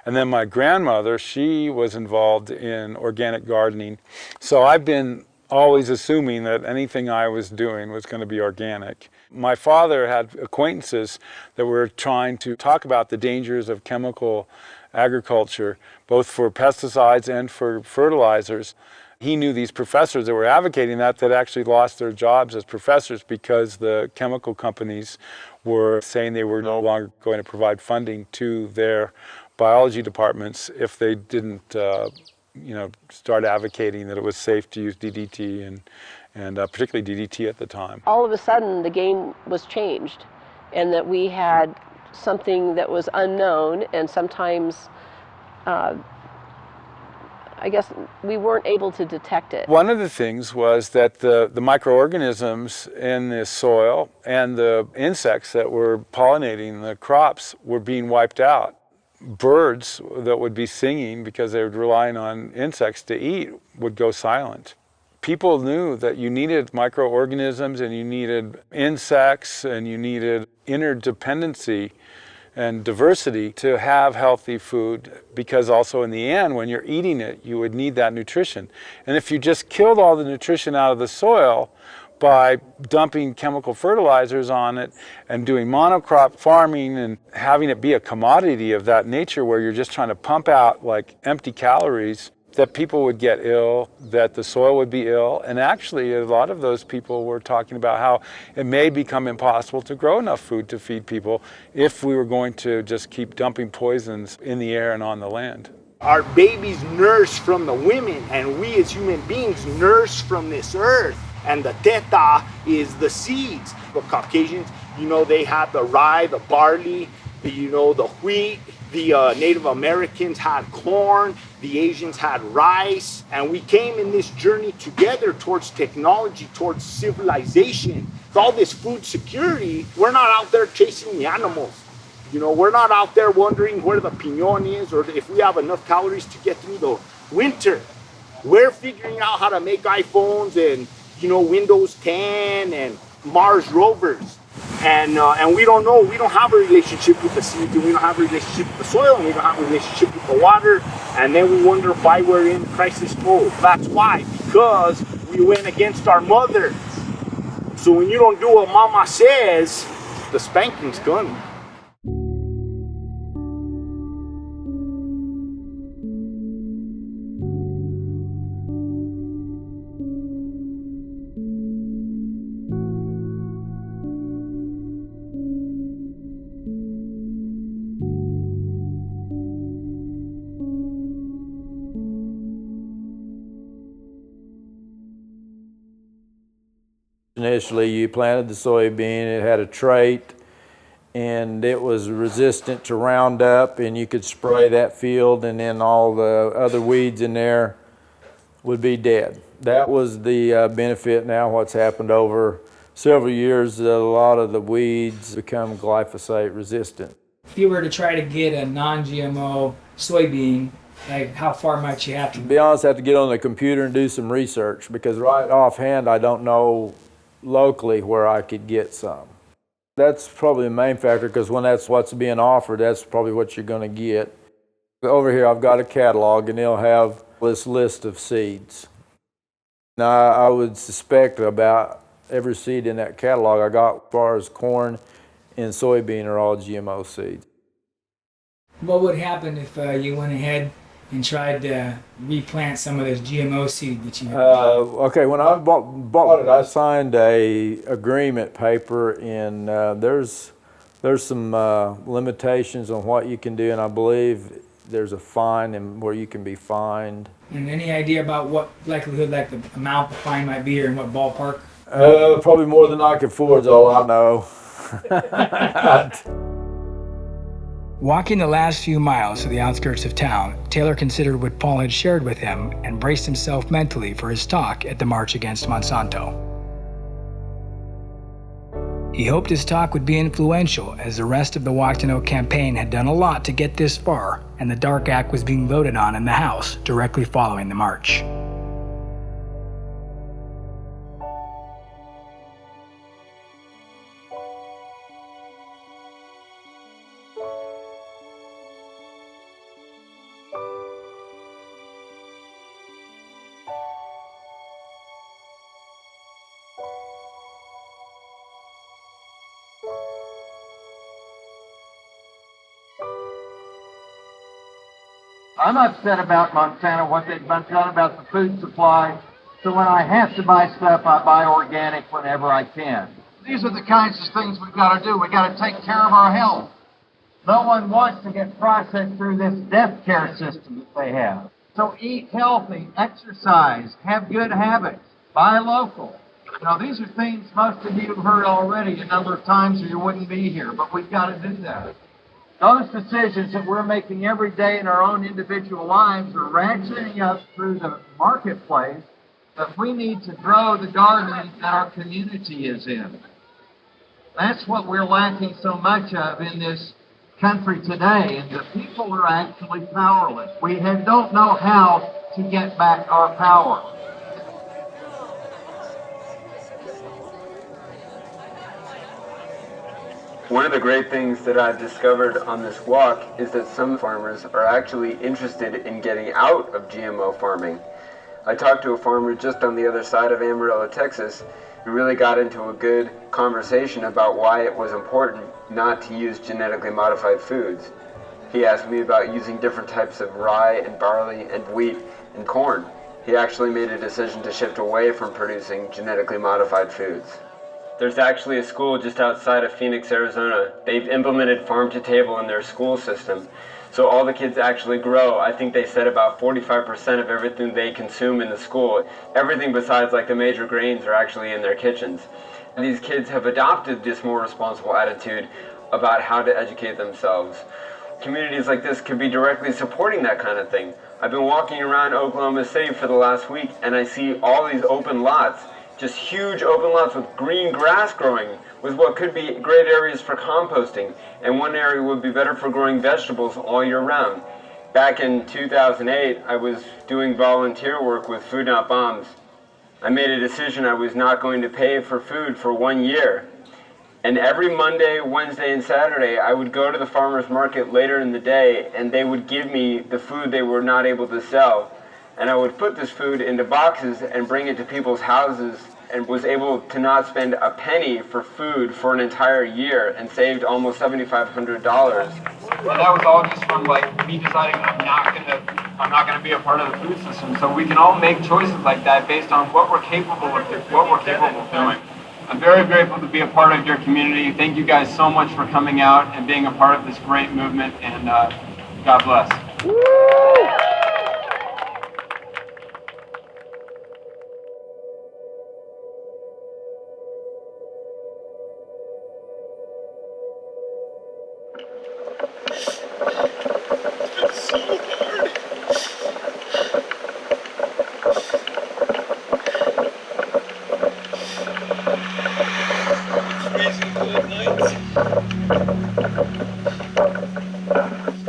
Speaker 22: And then my grandmother, she was involved in organic gardening. So I've been always assuming that anything I was doing was going to be organic. My father had acquaintances that were trying to talk about the dangers of chemical agriculture, both for pesticides and for fertilizers. He knew these professors that were advocating that actually lost their jobs as professors because the chemical companies were saying they were no longer going to provide funding to their biology departments if they didn't start advocating that it was safe to use DDT and particularly DDT at the time.
Speaker 23: All of a sudden, the game was changed, and that we had something that was unknown, and sometimes I guess we weren't able to detect it.
Speaker 22: One of the things was that the microorganisms in the soil and the insects that were pollinating the crops were being wiped out. Birds that would be singing because they were relying on insects to eat would go silent. People knew that you needed microorganisms and you needed insects and you needed interdependency and diversity to have healthy food, because also in the end, when you're eating it, you would need that nutrition. And if you just killed all the nutrition out of the soil, by dumping chemical fertilizers on it and doing monocrop farming and having it be a commodity of that nature where you're just trying to pump out like empty calories, that people would get ill, that the soil would be ill. And actually a lot of those people were talking about how it may become impossible to grow enough food to feed people if we were going to just keep dumping poisons in the air and on the land.
Speaker 4: Our babies nurse from the women, and we as human beings nurse from this earth. And the teta is the seeds. The Caucasians, you know, they have the rye, the barley, you know, the wheat. The Native Americans had corn, the Asians had rice, and we came in this journey together towards technology, towards civilization. With all this food security, we're not out there chasing the animals. You know, we're not out there wondering where the piñon is or if we have enough calories to get through the winter. We're figuring out how to make iPhones and, you know, Windows 10 and Mars rovers. And we don't know, we don't have a relationship with the seeds, and we don't have a relationship with the soil, and we don't have a relationship with the water. And then we wonder why we're in crisis mode. That's why, because we went against our mothers. So when you don't do what mama says, the spanking's coming.
Speaker 6: Initially, you planted the soybean, it had a trait, and it was resistant to Roundup, and you could spray that field, and then all the other weeds in there would be dead. That was the benefit. Now what's happened over several years, a lot of the weeds become glyphosate resistant.
Speaker 1: If you were to try to get a non-GMO soybean, like how far might you have to?
Speaker 6: To be honest, I have to get on the computer and do some research, because right offhand I don't know locally where I could get some. That's probably the main factor, because when that's what's being offered, that's probably what you're going to get. Over here I've got a catalog, and they'll have this list of seeds. Now I would suspect about every seed in that catalog I got, as far as corn and soybean, are all GMO seeds.
Speaker 1: What would happen if you went ahead and tried to replant some of those GMO seed that you had?
Speaker 6: Okay, when I bought it, I signed a agreement paper, and there's some limitations on what you can do, and I believe there's a fine and where you can be fined.
Speaker 1: And any idea about what likelihood, like the amount the fine might be, or in what ballpark?
Speaker 6: Probably more than I can afford is all I know.
Speaker 1: Walking the last few miles to the outskirts of town, Taylor considered what Paul had shared with him and braced himself mentally for his talk at the March Against Monsanto. He hoped his talk would be influential, as the rest of the Walk to Know campaign had done a lot to get this far, and the Dark Act was being voted on in the House directly following the march.
Speaker 8: I'm upset about Monsanto, what they've done about the food supply. So when I have to buy stuff, I buy organic whenever I can. These are the kinds of things we've got to do. We've got to take care of our health. No one wants to get processed through this death care system that they have. So eat healthy, exercise, have good habits, buy local. You know, these are things most of you have heard already a number of times or you wouldn't be here, but we've got to do that. Those decisions that we're making every day in our own individual lives are ratcheting up through the marketplace, but we need to grow the garden that our community is in. That's what we're lacking so much of in this country today, and the people are actually powerless. We don't know how to get back our power.
Speaker 7: One of the great things that I've discovered on this walk is that some farmers are actually interested in getting out of GMO farming. I talked to a farmer just on the other side of Amarillo, Texas, We really got into a good conversation about why it was important not to use genetically modified foods. He asked me about using different types of rye and barley and wheat and corn. He actually made a decision to shift away from producing genetically modified foods. There's actually a school just outside of Phoenix, Arizona. They've implemented farm to table in their school system. So all the kids actually grow. I think they said about 45% of everything they consume in the school. Everything besides like the major grains are actually in their kitchens. And these kids have adopted this more responsible attitude about how to educate themselves. Communities like this could be directly supporting that kind of thing. I've been walking around Oklahoma City for the last week and I see all these open lots, just huge open lots with green grass growing, with what could be great areas for composting, and one area would be better for growing vegetables all year round. Back in 2008, I was doing volunteer work with Food Not Bombs. I made a decision I was not going to pay for food for 1 year. And every Monday, Wednesday, and Saturday, I would go to the farmer's market later in the day, and they would give me the food they were not able to sell. And I would put this food into boxes and bring it to people's houses, and was able to not spend a penny for food for an entire year and saved almost $7,500.
Speaker 3: And that was all just from like me deciding I'm not gonna be a part of the food system. So we can all make choices like that based on what we're capable of doing. I'm very grateful to be a part of your community. Thank you guys so much for coming out and being a part of this great movement, and God bless.
Speaker 11: Woo!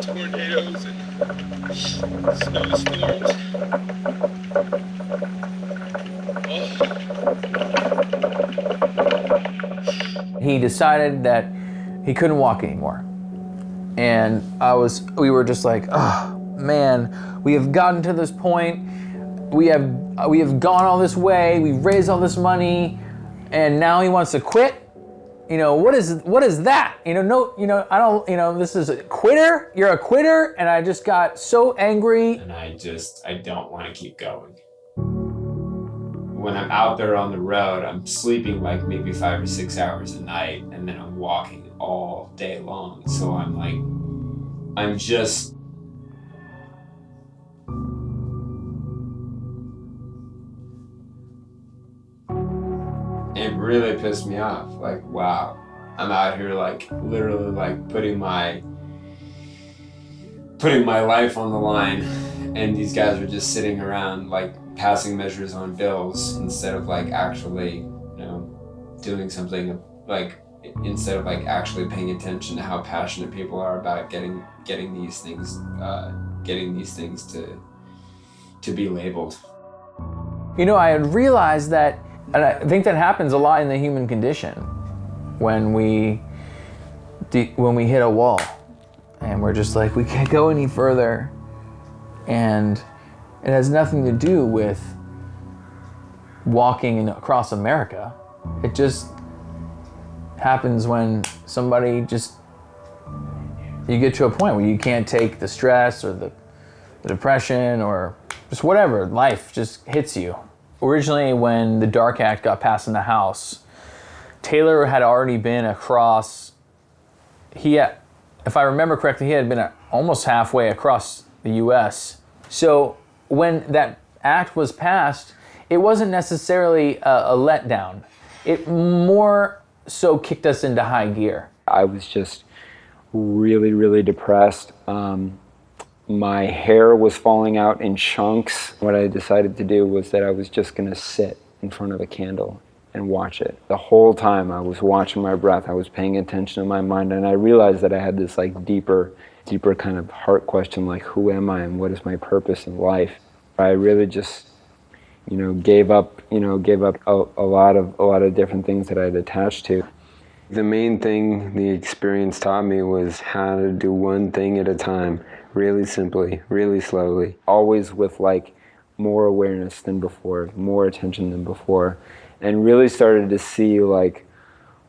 Speaker 9: Tornadoes and snowstorms.
Speaker 5: He decided that he couldn't walk anymore. And we were just like, oh man, we have gotten to this point. We have gone all this way, we've raised all this money, and now he wants to quit. You know, what is that? I don't, this is a quitter, you're a quitter, and I just got so angry.
Speaker 10: And I don't want to keep going. When I'm out there on the road, I'm sleeping like maybe 5 or 6 hours a night, and then I'm walking all day long. So I'm just, it really pissed me off. Like, wow, I'm out here like literally like putting my life on the line, and these guys are just sitting around like passing measures on bills instead of like actually, doing something, like instead of like actually paying attention to how passionate people are about getting these things to be labeled.
Speaker 5: I had realized that, and I think that happens a lot in the human condition when we hit a wall and we're just like, we can't go any further. And it has nothing to do with walking across America. It just happens when you get to a point where you can't take the stress or the depression or just whatever, life just hits you. Originally, when the Dark Act got passed in the House, Taylor had already been across, if I remember correctly, he had been almost halfway across the US. So when that act was passed, it wasn't necessarily a letdown. It more so kicked us into high gear.
Speaker 7: I was just really, really depressed. My hair was falling out in chunks. What I decided to do was that I was just gonna sit in front of a candle and watch it. The whole time I was watching my breath, I was paying attention to my mind, and I realized that I had this like deeper kind of heart question, like who am I and what is my purpose in life? I really just, gave up a lot of different things that I'd attached to. The main thing the experience taught me was how to do one thing at a time, really simply, really slowly, always with like more awareness than before, more attention than before, and really started to see like,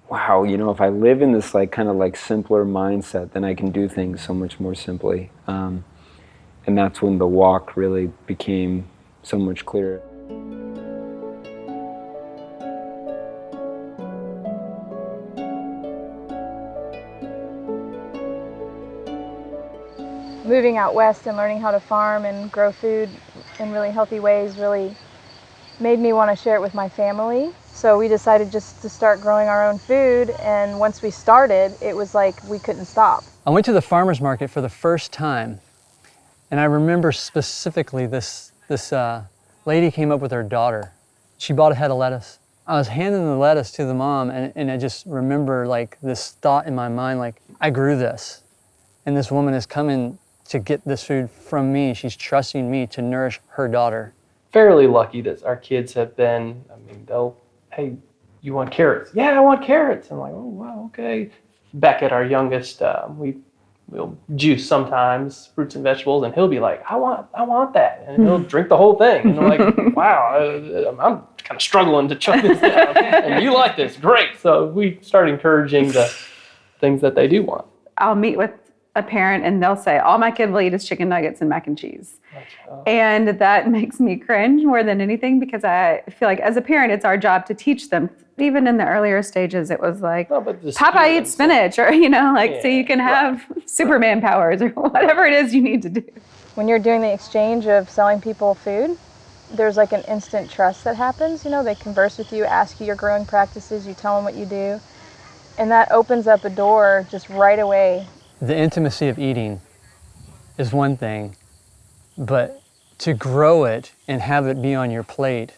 Speaker 7: wow, you know, if I live in this like kind of like simpler mindset, then I can do things so much more simply. And that's when the walk really became so much clearer.
Speaker 12: Moving out west and learning how to farm and grow food in really healthy ways really made me want to share it with my family. So we decided just to start growing our own food, and once we started, it was like we couldn't stop.
Speaker 13: I went to the farmer's market for the first time, and I remember specifically this lady came up with her daughter. She bought a head of lettuce. I was handing the lettuce to the mom, and I just remember like this thought in my mind, like, I grew this, and this woman is coming to get this food from me. She's trusting me to nourish her daughter.
Speaker 14: Fairly lucky that our kids have been, I mean, they'll, hey, you want carrots? Yeah, I want carrots. I'm like, oh, wow, okay. Beckett, our youngest, we'll juice sometimes, fruits and vegetables, and he'll be like, I want that. And he'll drink the whole thing. And I'm like, wow, I'm kind of struggling to chuck this down. And you like this, great. So we start encouraging the things that they do want.
Speaker 24: I'll meet with a parent and they'll say, all my kid will eat is chicken nuggets and mac and cheese. And that makes me cringe more than anything, because I feel like as a parent, it's our job to teach them. Even in the earlier stages, it was like, Papa eats spinach, or, you know, like, so you can have Superman powers or whatever it is you need to do.
Speaker 12: When you're doing the exchange of selling people food, there's like an instant trust that happens. You know, they converse with you, ask you your growing practices, you tell them what you do, and that opens up a door just right away.
Speaker 13: The intimacy of eating is one thing, but to grow it and have it be on your plate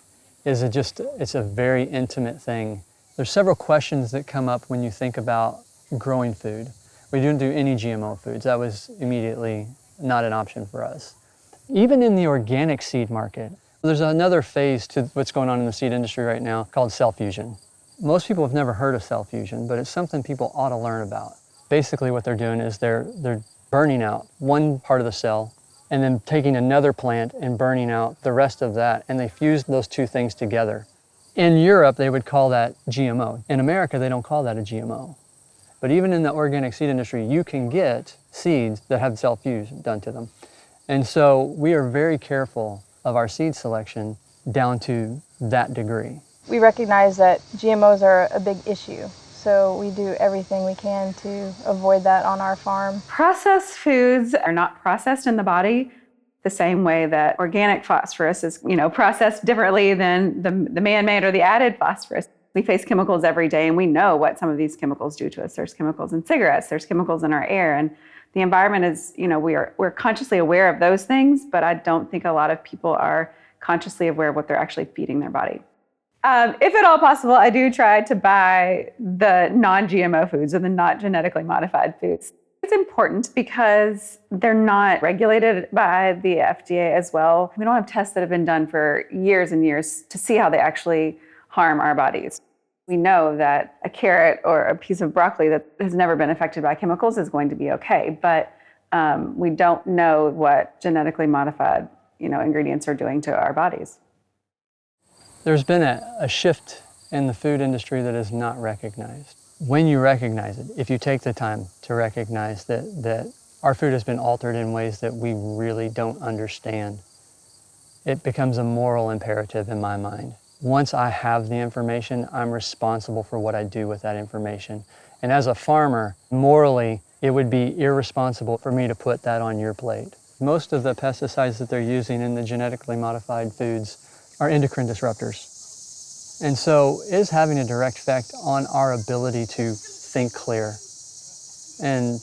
Speaker 13: is it's a very intimate thing. There's several questions that come up when you think about growing food. We didn't do any GMO foods. That was immediately not an option for us. Even in the organic seed market, there's another phase to what's going on in the seed industry right now called cell fusion. Most people have never heard of cell fusion, but it's something people ought to learn about. Basically what they're doing is they're burning out one part of the cell and then taking another plant and burning out the rest of that, and they fuse those two things together. In Europe, they would call that GMO. In America, they don't call that a GMO. But even in the organic seed industry, you can get seeds that have cell fusion done to them. And so we are very careful of our seed selection down to that degree.
Speaker 12: We recognize that GMOs are a big issue, so we do everything we can to avoid that on our farm.
Speaker 24: Processed foods are not processed in the body the same way that organic phosphorus is, processed differently than the man-made or the added phosphorus. We face chemicals every day, and we know what some of these chemicals do to us. There's chemicals in cigarettes, there's chemicals in our air, and the environment is, we're consciously aware of those things, but I don't think a lot of people are consciously aware of what they're actually feeding their body. If at all possible, I do try to buy the non-GMO foods or the not genetically modified foods. It's important because they're not regulated by the FDA as well. We don't have tests that have been done for years and years to see how they actually harm our bodies. We know that a carrot or a piece of broccoli that has never been affected by chemicals is going to be okay, but we don't know what genetically modified, ingredients are doing to our bodies.
Speaker 13: There's been a shift in the food industry that is not recognized. When you recognize it, if you take the time to recognize that our food has been altered in ways that we really don't understand, it becomes a moral imperative in my mind. Once I have the information, I'm responsible for what I do with that information. And as a farmer, morally, it would be irresponsible for me to put that on your plate. Most of the pesticides that they're using in the genetically modified foods are endocrine disruptors. And so it is having a direct effect on our ability to think clear. And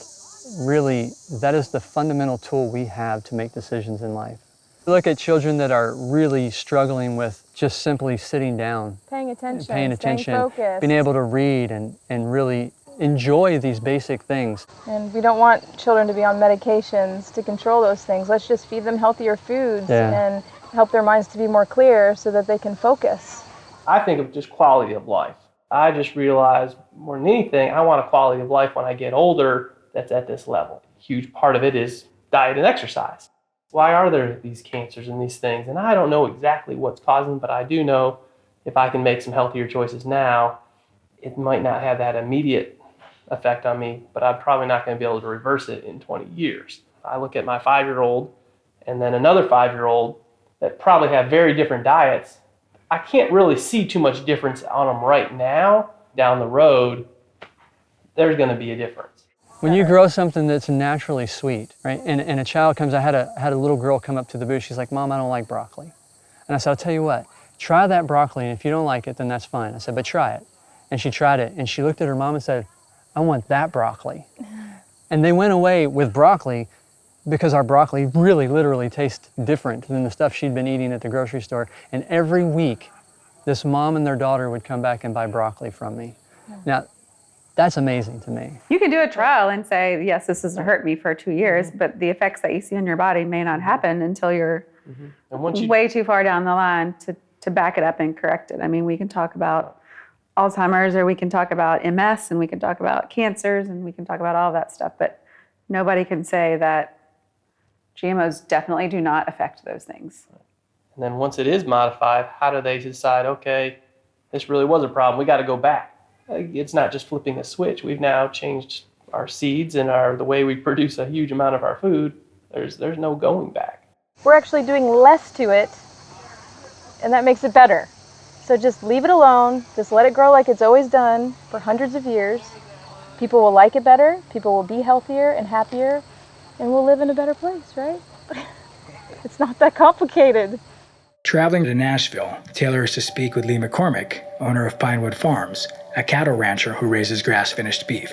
Speaker 13: really, that is the fundamental tool we have to make decisions in life. Look at children that are really struggling with just simply sitting down,
Speaker 12: paying attention, focused,
Speaker 13: being able to read and really enjoy these basic things.
Speaker 12: And we don't want children to be on medications to control those things. Let's just feed them healthier foods and help their minds to be more clear so that they can focus.
Speaker 14: I think of just quality of life. I just realized more than anything, I want a quality of life when I get older that's at this level. A huge part of it is diet and exercise. Why are there these cancers and these things? And I don't know exactly what's causing them, but I do know if I can make some healthier choices now, it might not have that immediate effect on me, but I'm probably not going to be able to reverse it in 20 years. I look at my 5-year-old and then another 5-year-old that probably have very different diets. I can't really see too much difference on them right now. Down the road, there's going to be a difference.
Speaker 13: When you grow something that's naturally sweet, right, and a child comes, I had a little girl come up to the booth, she's like, Mom, I don't like broccoli. And I said, I'll tell you what, try that broccoli, and if you don't like it, then that's fine. I said, but try it. And she tried it, and she looked at her mom and said, I want that broccoli. And they went away with broccoli because our broccoli really literally tastes different than the stuff she'd been eating at the grocery store. And every week, this mom and their daughter would come back and buy broccoli from me. Now, that's amazing to me.
Speaker 24: You can do a trial and say, yes, this has hurt me for 2 years, but the effects that you see on your body may not happen until you're way too far down the line to back it up and correct it. I mean, we can talk about Alzheimer's, or we can talk about MS, and we can talk about cancers, and we can talk about all that stuff, but nobody can say that GMOs definitely do not affect those things.
Speaker 14: And then once it is modified, how do they decide, okay, this really was a problem, we got to go back? It's not just flipping a switch. We've now changed our seeds and the way we produce a huge amount of our food. There's no going back.
Speaker 12: We're actually doing less to it, and that makes it better. So just leave it alone, just let it grow like it's always done for hundreds of years. People will like it better, people will be healthier and happier, and we'll live in a better place, right? It's not that complicated.
Speaker 1: Traveling to Nashville, Taylor is to speak with Lee McCormick, owner of Pinewood Farms, a cattle rancher who raises grass-finished beef.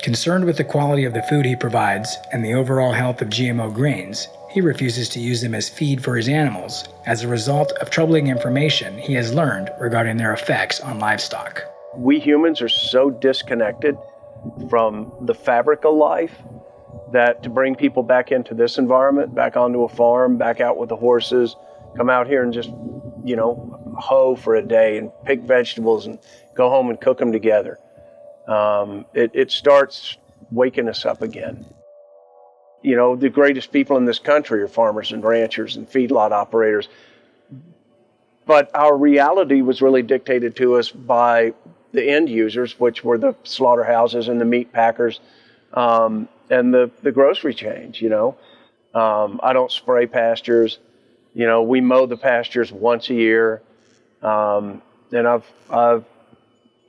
Speaker 1: Concerned with the quality of the food he provides and the overall health of GMO grains, he refuses to use them as feed for his animals as a result of troubling information he has learned regarding their effects on livestock.
Speaker 15: We humans are so disconnected from the fabric of life that to bring people back into this environment, back onto a farm, back out with the horses, come out here and just, hoe for a day and pick vegetables and go home and cook them together. It starts waking us up again. The greatest people in this country are farmers and ranchers and feedlot operators. But our reality was really dictated to us by the end users, which were the slaughterhouses and the meat packers, and the grocery chains, I don't spray pastures. We mow the pastures once a year. And I've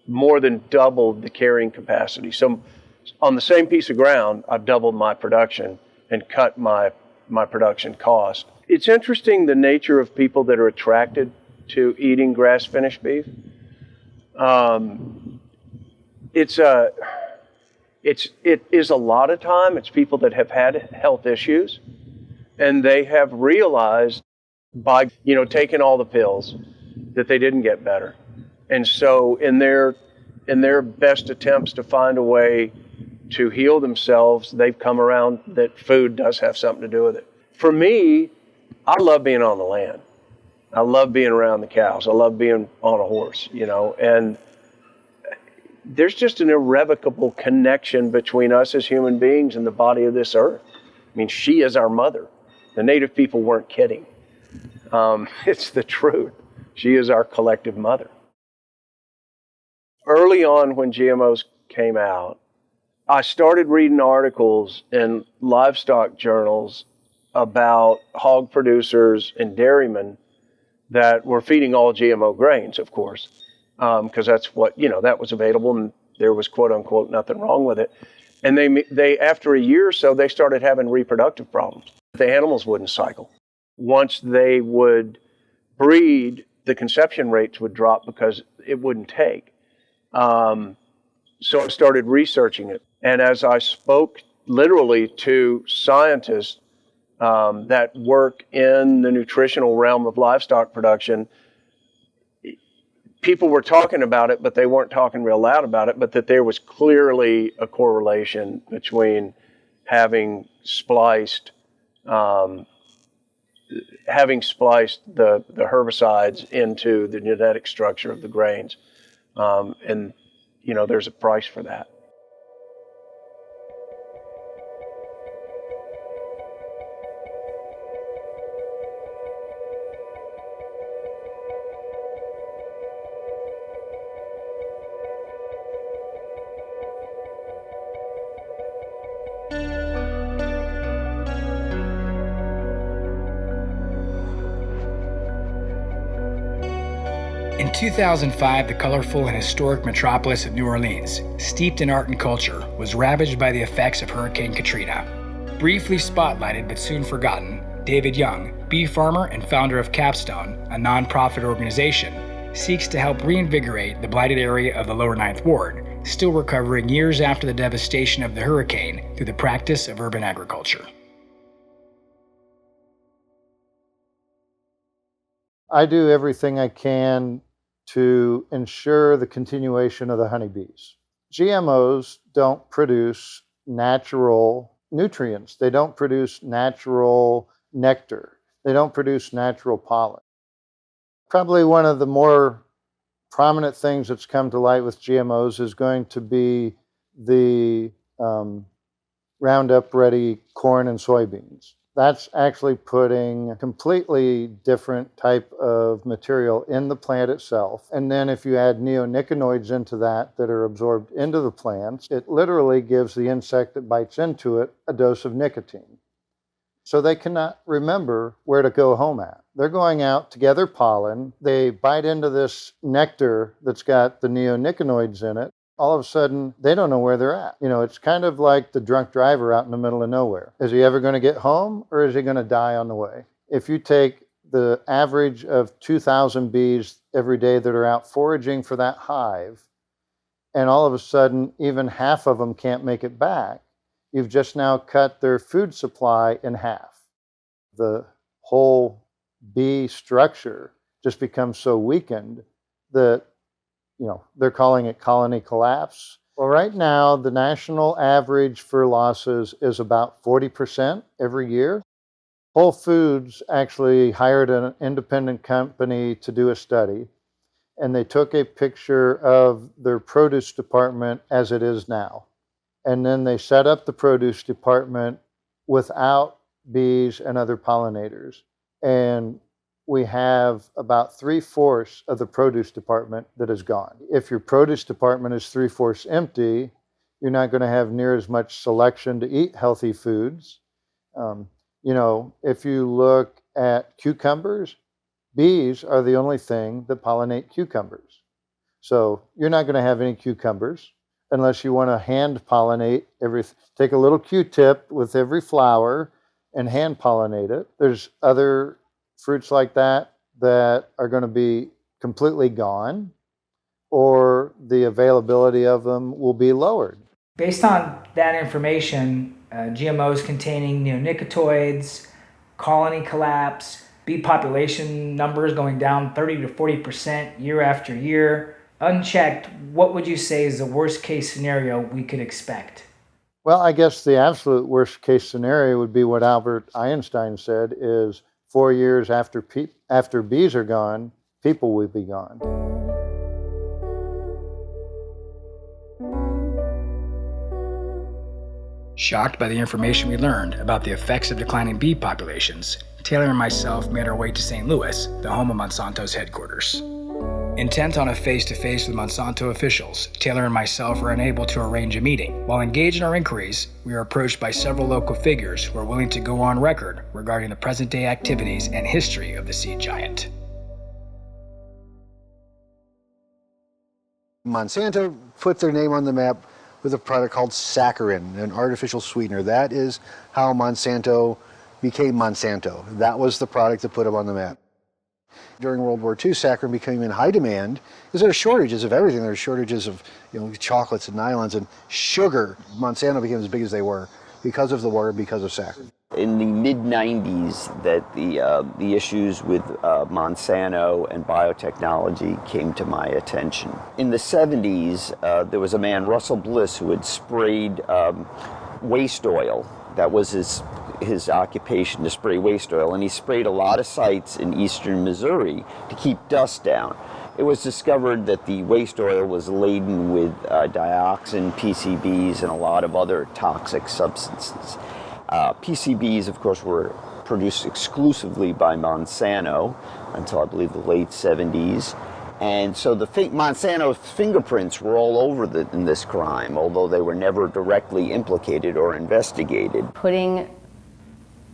Speaker 15: more than doubled the carrying capacity. So on the same piece of ground, I've doubled my production and cut my production cost. It's interesting the nature of people that are attracted to eating grass-finished beef. It is a lot of time, it's people that have had health issues, and they have realized by, taking all the pills that they didn't get better. And so in their best attempts to find a way to heal themselves, they've come around that food does have something to do with it. For me, I love being on the land. I love being around the cows. I love being on a horse, and there's just an irrevocable connection between us as human beings and the body of this earth. I mean, she is our mother. The native people weren't kidding. It's the truth. She is our collective mother. Early on when GMOs came out, I started reading articles in livestock journals about hog producers and dairymen that were feeding all GMO grains, of course, because that's what, that was available and there was quote unquote nothing wrong with it. And they after a year or so, they started having reproductive problems. The animals wouldn't cycle. Once they would breed, the conception rates would drop because it wouldn't take. So I started researching it. And as I spoke literally to scientists that work in the nutritional realm of livestock production, people were talking about it, but they weren't talking real loud about it, but that there was clearly a correlation between having spliced the herbicides into the genetic structure of the grains. And, there's a price for that.
Speaker 1: 2005, the colorful and historic metropolis of New Orleans, steeped in art and culture, was ravaged by the effects of Hurricane Katrina. Briefly spotlighted but soon forgotten, David Young, bee farmer and founder of Capstone, a nonprofit organization, seeks to help reinvigorate the blighted area of the Lower Ninth Ward, still recovering years after the devastation of the hurricane through the practice of urban agriculture.
Speaker 16: I do everything I can to ensure the continuation of the honeybees. GMOs don't produce natural nutrients. They don't produce natural nectar. They don't produce natural pollen. Probably one of the more prominent things that's come to light with GMOs is going to be the Roundup Ready corn and soybeans. That's actually putting a completely different type of material in the plant itself. And then if you add neonicotinoids into that are absorbed into the plants, it literally gives the insect that bites into it a dose of nicotine. So they cannot remember where to go home at. They're going out to gather pollen. They bite into this nectar that's got the neonicotinoids in it. All of a sudden, they don't know where they're at. You know, it's kind of like the drunk driver out in the middle of nowhere. Is he ever going to get home, or is he going to die on the way? If you take the average of 2,000 bees every day that are out foraging for that hive, and all of a sudden, even half of them can't make it back, you've just now cut their food supply in half. The whole bee structure just becomes so weakened that they're calling it colony collapse. Well, right now, the national average for losses is about 40% every year. Whole Foods actually hired an independent company to do a study, and they took a picture of their produce department as it is now. And then they set up the produce department without bees and other pollinators. And we have about 3/4 of the produce department that is gone. If your produce department is 3/4 empty, you're not going to have near as much selection to eat healthy foods. If you look at cucumbers, bees are the only thing that pollinate cucumbers. So you're not going to have any cucumbers unless you want to hand pollinate everything. Take a little Q-tip with every flower and hand pollinate it. There's other fruits like that are going to be completely gone, or the availability of them will be lowered.
Speaker 1: Based on that information, GMOs containing neonicotinoids, colony collapse, bee population numbers going down 30 to 40% year after year, unchecked, what would you say is the worst case scenario we could expect?
Speaker 16: Well, I guess the absolute worst case scenario would be what Albert Einstein said is 4 years after bees are gone, people will be gone.
Speaker 1: Shocked by the information we learned about the effects of declining bee populations, Taylor and myself made our way to St. Louis, the home of Monsanto's headquarters. Intent on a face-to-face with Monsanto officials, Taylor and myself were unable to arrange a meeting. While engaged in our inquiries, we were approached by several local figures who are willing to go on record regarding the present-day activities and history of the seed giant.
Speaker 17: Monsanto put their name on the map with a product called saccharin, an artificial sweetener. That is how Monsanto became Monsanto. That was the product that put them on the map. During World War II, saccharin became in high demand because there are shortages of everything. There are shortages of chocolates and nylons and sugar. Monsanto became as big as they were because of the war, because of saccharin.
Speaker 18: In the mid-90s, that the issues with Monsanto and biotechnology came to my attention. In the 70s, there was a man, Russell Bliss, who had sprayed waste oil. That was his occupation, to spray waste oil, and he sprayed a lot of sites in eastern Missouri to keep dust down. It was discovered that the waste oil was laden with dioxin, PCBs, and a lot of other toxic substances. PCBs, of course, were produced exclusively by Monsanto until I believe the late 70s. And so Monsanto's fingerprints were all over in this crime, although they were never directly implicated or investigated.
Speaker 20: Putting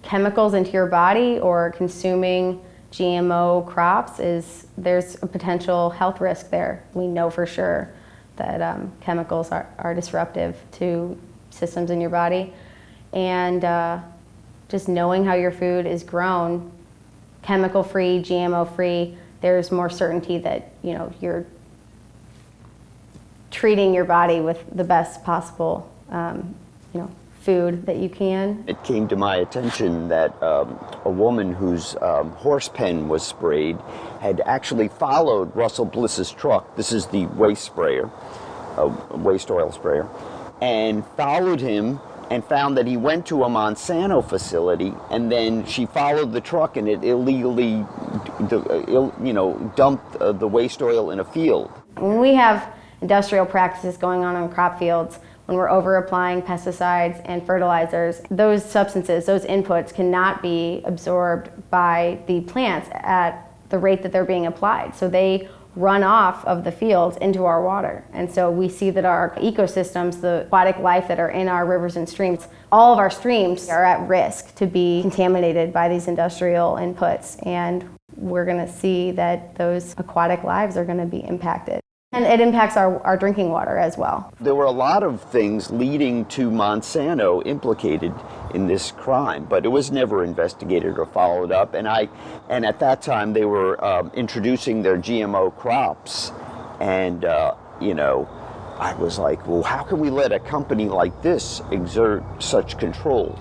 Speaker 20: chemicals into your body or consuming
Speaker 2: GMO crops is there's a potential health risk there. We know for sure that chemicals are disruptive to systems in your body. And just knowing how your food is grown, chemical-free, GMO-free, there's more certainty that you're treating your body with the best possible food that you can.
Speaker 18: It came to my attention that a woman whose horse pen was sprayed had actually followed Russell Bliss's truck. This is the waste sprayer, waste oil sprayer, and followed him and found that he went to a Monsanto facility, and then she followed the truck and it illegally, dumped the waste oil in a field.
Speaker 2: When we have industrial practices going on crop fields, when we're over applying pesticides and fertilizers, those substances, those inputs cannot be absorbed by the plants at the rate that they're being applied. So they run off of the fields into our water. And so we see that our ecosystems, the aquatic life that are in our rivers and streams, all of our streams are at risk to be contaminated by these industrial inputs. And we're going to see that those aquatic lives are going to be impacted. And it impacts our drinking water as well.
Speaker 18: There were a lot of things leading to Monsanto implicated in this crime, but it was never investigated or followed up. And at that time they were introducing their GMO crops, and I was like, well, how can we let a company like this exert such control?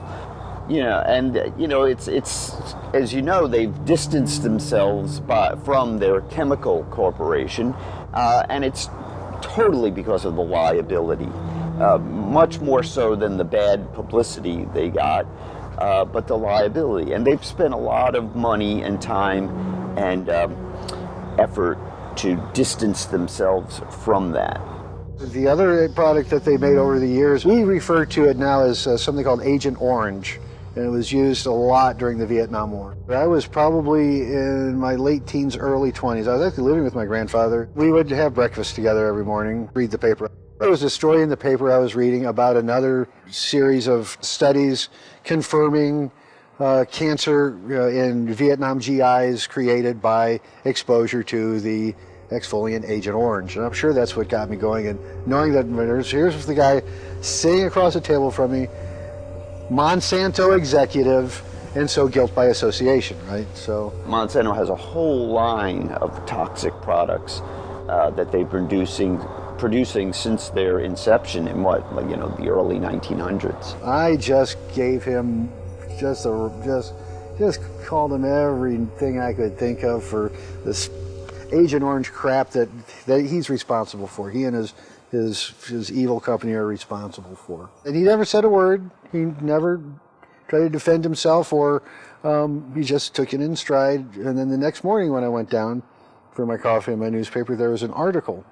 Speaker 18: It's as you know, they've distanced themselves from their chemical corporation, and it's totally because of the liability, much more so than the bad publicity they got, but the liability. And they've spent a lot of money and time and effort to distance themselves from that.
Speaker 17: The other product that they made over the years, we refer to it now as something called Agent Orange. And it was used a lot during the Vietnam War. I was probably in my late teens, early 20s. I was actually living with my grandfather. We would have breakfast together every morning, read the paper. There was a story in the paper I was reading about another series of studies confirming cancer in Vietnam GIs created by exposure to the exfoliant Agent Orange. And I'm sure that's what got me going. And knowing that here's the guy sitting across the table from me, Monsanto executive, and so guilt by association, right? So
Speaker 18: Monsanto has a whole line of toxic products that they've been producing since their inception in the early 1900s.
Speaker 17: I just gave him just called him everything I could think of for this Agent Orange crap that he's responsible for. He and his evil company are responsible for. And he never said a word. He never tried to defend himself, or he just took it in stride. And then the next morning when I went down for my coffee and my newspaper, there was an article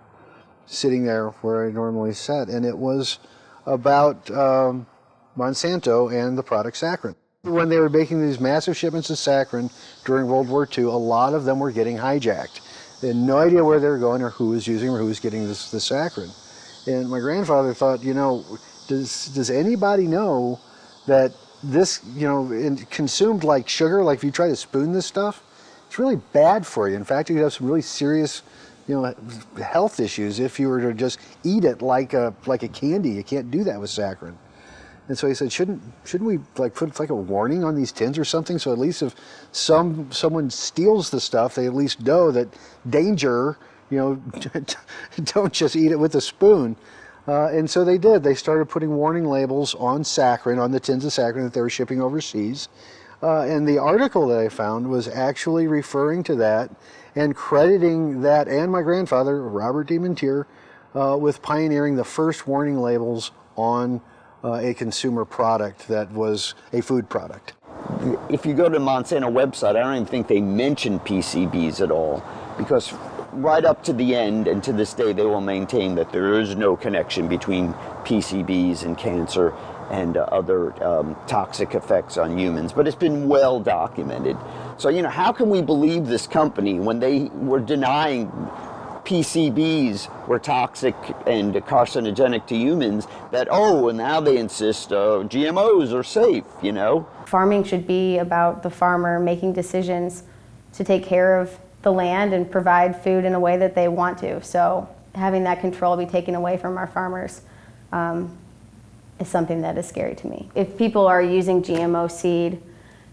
Speaker 17: sitting there where I normally sat, and it was about Monsanto and the product saccharin. When they were making these massive shipments of saccharin during World War II, a lot of them were getting hijacked. They had no idea where they were going or who was using or who was getting the saccharin. And my grandfather thought, does anybody know that this, consumed like sugar, like if you try to spoon this stuff, it's really bad for you. In fact, you could have some really serious, health issues if you were to just eat it like a candy. You can't do that with saccharin. And so he said, shouldn't we put a warning on these tins or something, so at least if someone steals the stuff, they at least know that danger. Don't just eat it with a spoon. And so they did. They started putting warning labels on saccharin, on the tins of saccharin that they were shipping overseas. And the article that I found was actually referring to that and crediting that and my grandfather, Robert D. Montier, with pioneering the first warning labels on a consumer product that was a food product.
Speaker 18: If you go to the Monsanto website, I don't even think they mention PCBs at all, because right up to the end and to this day they will maintain that there is no connection between PCBs and cancer and other toxic effects on humans, but it's been well documented. So how can we believe this company when they were denying PCBs were toxic and carcinogenic to humans, and now they insist GMOs are safe,
Speaker 2: Farming should be about the farmer making decisions to take care of the land and provide food in a way that they want to. So having that control be taken away from our farmers is something that is scary to me. If people are using GMO seed,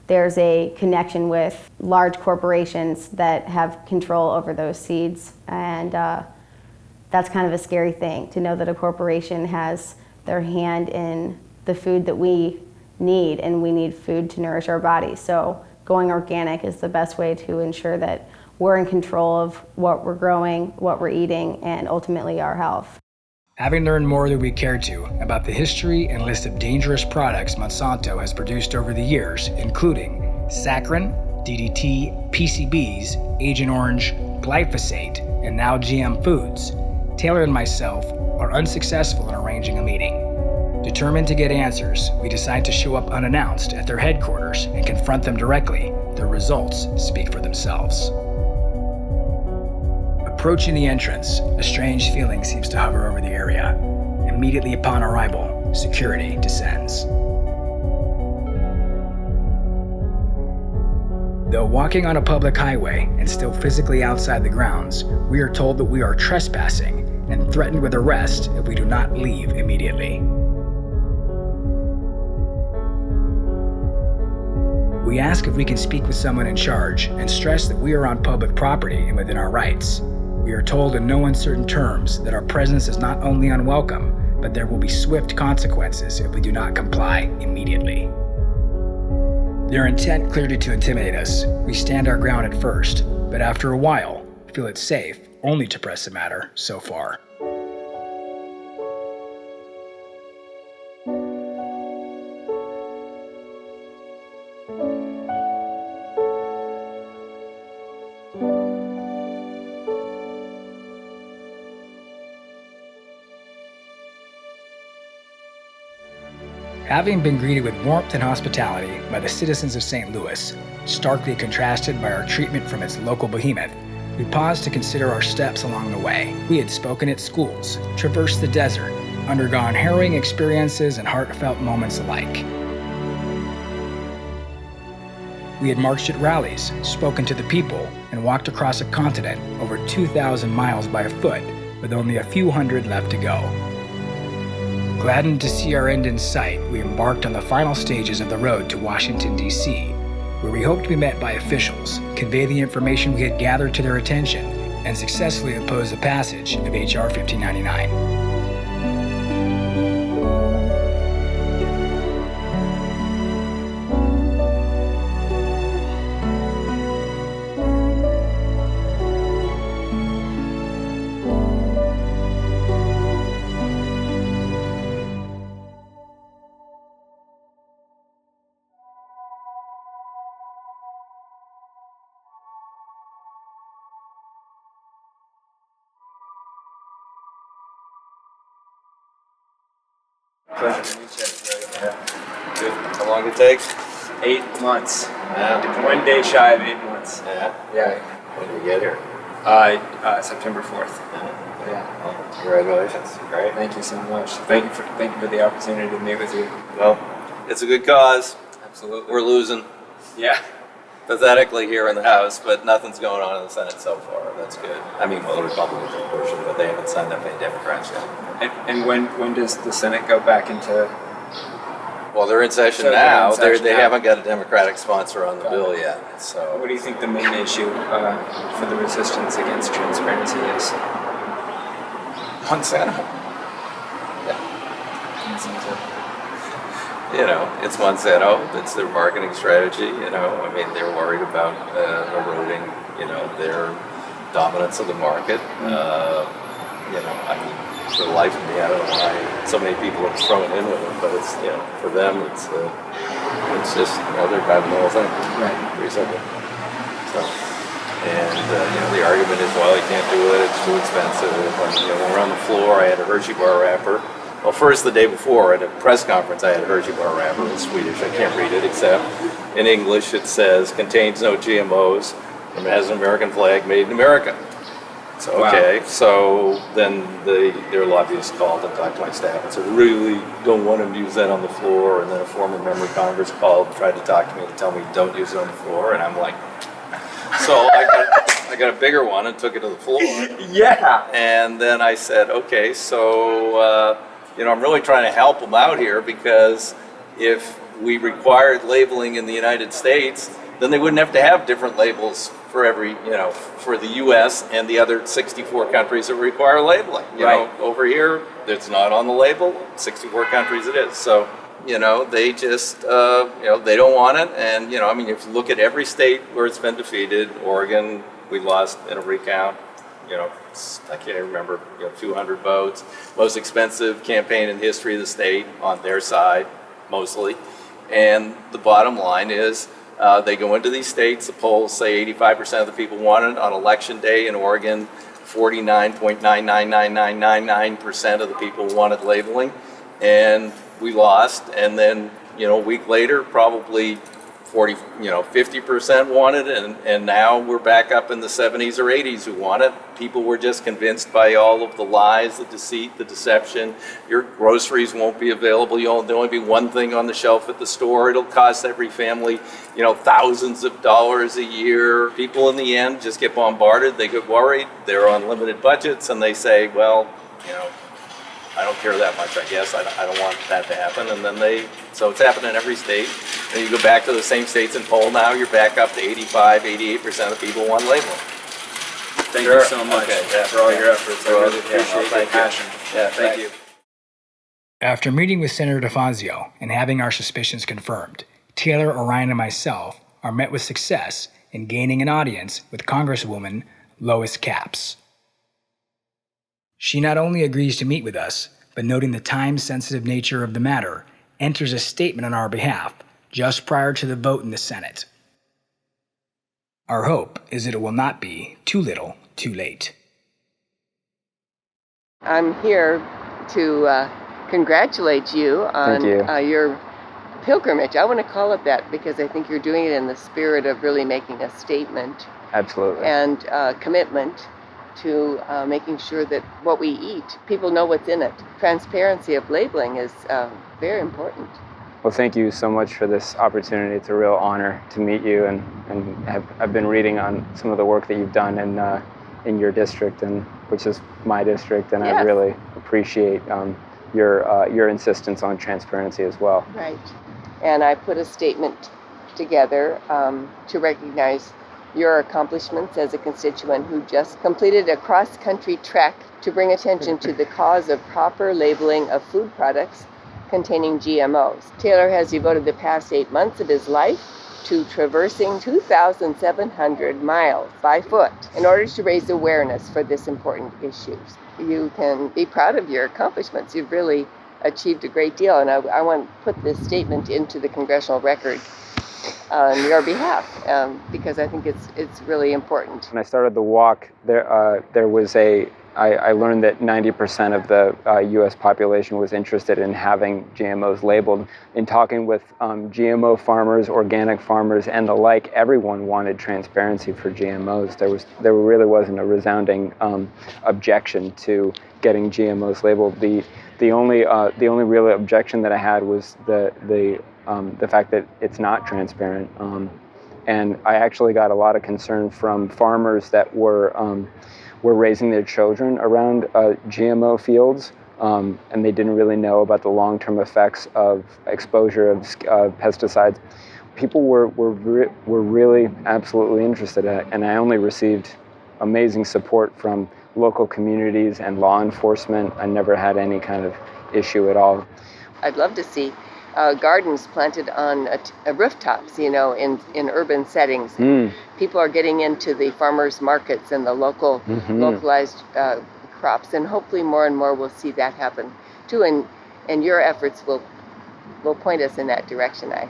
Speaker 2: there's a connection with large corporations that have control over those seeds, and that's kind of a scary thing, to know that a corporation has their hand in the food that we need, and we need food to nourish our bodies. So going organic is the best way to ensure that we're in control of what we're growing, what we're eating, and ultimately our health.
Speaker 1: Having learned more than we care to about the history and list of dangerous products Monsanto has produced over the years, including saccharin, DDT, PCBs, Agent Orange, glyphosate, and now GM foods, Taylor and myself are unsuccessful in arranging a meeting. Determined to get answers, we decide to show up unannounced at their headquarters and confront them directly. Their results speak for themselves. Approaching the entrance, a strange feeling seems to hover over the area. Immediately upon arrival, security descends. Though walking on a public highway and still physically outside the grounds, we are told that we are trespassing and threatened with arrest if we do not leave immediately. We ask if we can speak with someone in charge and stress that we are on public property and within our rights. We are told in no uncertain terms that our presence is not only unwelcome, but there will be swift consequences if we do not comply immediately. Their intent clearly to intimidate us. We stand our ground at first, but after a while, feel it safe only to press the matter so far. Having been greeted with warmth and hospitality by the citizens of St. Louis, starkly contrasted by our treatment from its local behemoth, we paused to consider our steps along the way. We had spoken at schools, traversed the desert, undergone harrowing experiences and heartfelt moments alike. We had marched at rallies, spoken to the people, and walked across a continent over 2,000 miles by foot, with only a few hundred left to go. Gladdened to see our end in sight, we embarked on the final stages of the road to Washington, D.C., where we hoped to be met by officials, convey the information we had gathered to their attention, and successfully oppose the passage of H.R. 1599.
Speaker 19: Pleasure to meet you. Good. How long it takes?
Speaker 7: 8 months.
Speaker 19: Yeah.
Speaker 7: 1 day shy of 8 months.
Speaker 19: Yeah. When did we get here?
Speaker 7: September 4th. Yeah.
Speaker 19: Well, congratulations. Great.
Speaker 7: Thank you so much. Thank you for the opportunity to meet with you.
Speaker 19: Well, it's a good cause.
Speaker 7: Absolutely.
Speaker 19: We're losing.
Speaker 7: Yeah.
Speaker 19: Pathetically here in the House, but nothing's going on in the Senate so far. That's good. I mean, well, the Republicans are pushing, but they haven't signed up any Democrats yet.
Speaker 7: And when does the Senate go back into?
Speaker 19: Well, they're in session now. They haven't got a Democratic sponsor on the bill yet. So,
Speaker 7: what do you think the main issue for the resistance against transparency is?
Speaker 19: Monsanto. Yeah. You know, it's Monsanto. It's their marketing strategy. You know, I mean, they're worried about eroding, you know, their dominance of the market. You know, I mean, for the life of me, I don't know why so many people are thrown in with it, but it's, you know, for them, it's just, you know, they're driving the whole thing.
Speaker 7: Right.
Speaker 19: Pretty simple. So, and you know, the argument is, well, you can't do it; it's too expensive. And, you know, when we're on the floor, I had a Hershey bar wrapper. Well, first, the day before, at a press conference, I had a Hershey bar wrapper in Swedish. I can't read it, except in English it says, contains no GMOs, and it has an American flag, made in America. So, okay, wow. So then their lobbyists called and talked to my staff and said, really don't want to use that on the floor. And then a former member of Congress called and tried to talk to me to tell me don't use it on the floor. And I'm like, So I got a bigger one and took it to the floor.
Speaker 15: Yeah.
Speaker 19: And then I said, okay, so, I'm really trying to help them out here, because if we required labeling in the United States, then they wouldn't have to have different labels for every, for the U.S. and the other 64 countries that require labeling. You know, over here, it's not on the label. 64 countries it is. So, they just, they don't want it. And, if you look at every state where it's been defeated, Oregon, we lost in a recount. I can't even remember, 200 votes. Most expensive campaign in the history of the state on their side, mostly. And the bottom line is, they go into these states, the polls say 85% of the people want it. On election day in Oregon, 49.999999% of the people wanted labeling. And we lost. And then, a week later, probably 50% wanted, and now we're back up in the 70s or 80s who want it. People were just convinced by all of the lies, the deceit, the deception. Your groceries won't be available. There'll only be one thing on the shelf at the store. It'll cost every family, thousands of dollars a year. People in the end just get bombarded. They get worried. They're on limited budgets, and they say, well, I don't care that much, I guess. I don't want that to happen. And then so it's happened in every state. And you go back to the same states and poll now, you're back up to 85, 88% of people want labeling.
Speaker 20: Thank you so much for all your efforts. I really appreciate your passion.
Speaker 19: Yeah, thank you.
Speaker 1: After meeting with Senator DeFazio and having our suspicions confirmed, Taylor, Orion, and myself are met with success in gaining an audience with Congresswoman Lois Capps. She not only agrees to meet with us, but noting the time-sensitive nature of the matter, enters a statement on our behalf just prior to the vote in the Senate. Our hope is that it will not be too little, too late.
Speaker 21: I'm here to congratulate you on your pilgrimage. I want to call it that because I think you're doing it in the spirit of really making a statement.
Speaker 7: Absolutely.
Speaker 21: And commitment to making sure that what we eat, people know what's in it. Transparency of labeling is very important.
Speaker 7: Well, thank you so much for this opportunity. It's a real honor to meet you, and I've been reading on some of the work that you've done in your district, and which is my district, and I really appreciate your insistence on transparency as well.
Speaker 21: Right. And I put a statement together to recognize your accomplishments as a constituent who just completed a cross-country trek to bring attention to the cause of proper labeling of food products containing GMOs. Taylor has devoted the past 8 months of his life to traversing 2,700 miles by foot in order to raise awareness for this important issue. You can be proud of your accomplishments. You've really achieved a great deal, and I want to put this statement into the congressional record on your behalf, because I think it's really important.
Speaker 7: When I started the walk, there was I learned that 90% of the U.S. population was interested in having GMOs labeled. In talking with GMO farmers, organic farmers, and the like, everyone wanted transparency for GMOs. There really wasn't a resounding objection to getting GMOs labeled. The only real objection that I had was the fact that it's not transparent. And I actually got a lot of concern from farmers that were raising their children around GMO fields, and they didn't really know about the long-term effects of exposure of pesticides. People were really absolutely interested in it, and I only received amazing support from local communities and law enforcement. I never had any kind of issue at all.
Speaker 21: I'd love to see gardens planted on rooftops, in urban settings. People are getting into the farmers markets and the localized crops, and hopefully more and more we'll see that happen too. And your efforts will point us in that direction. I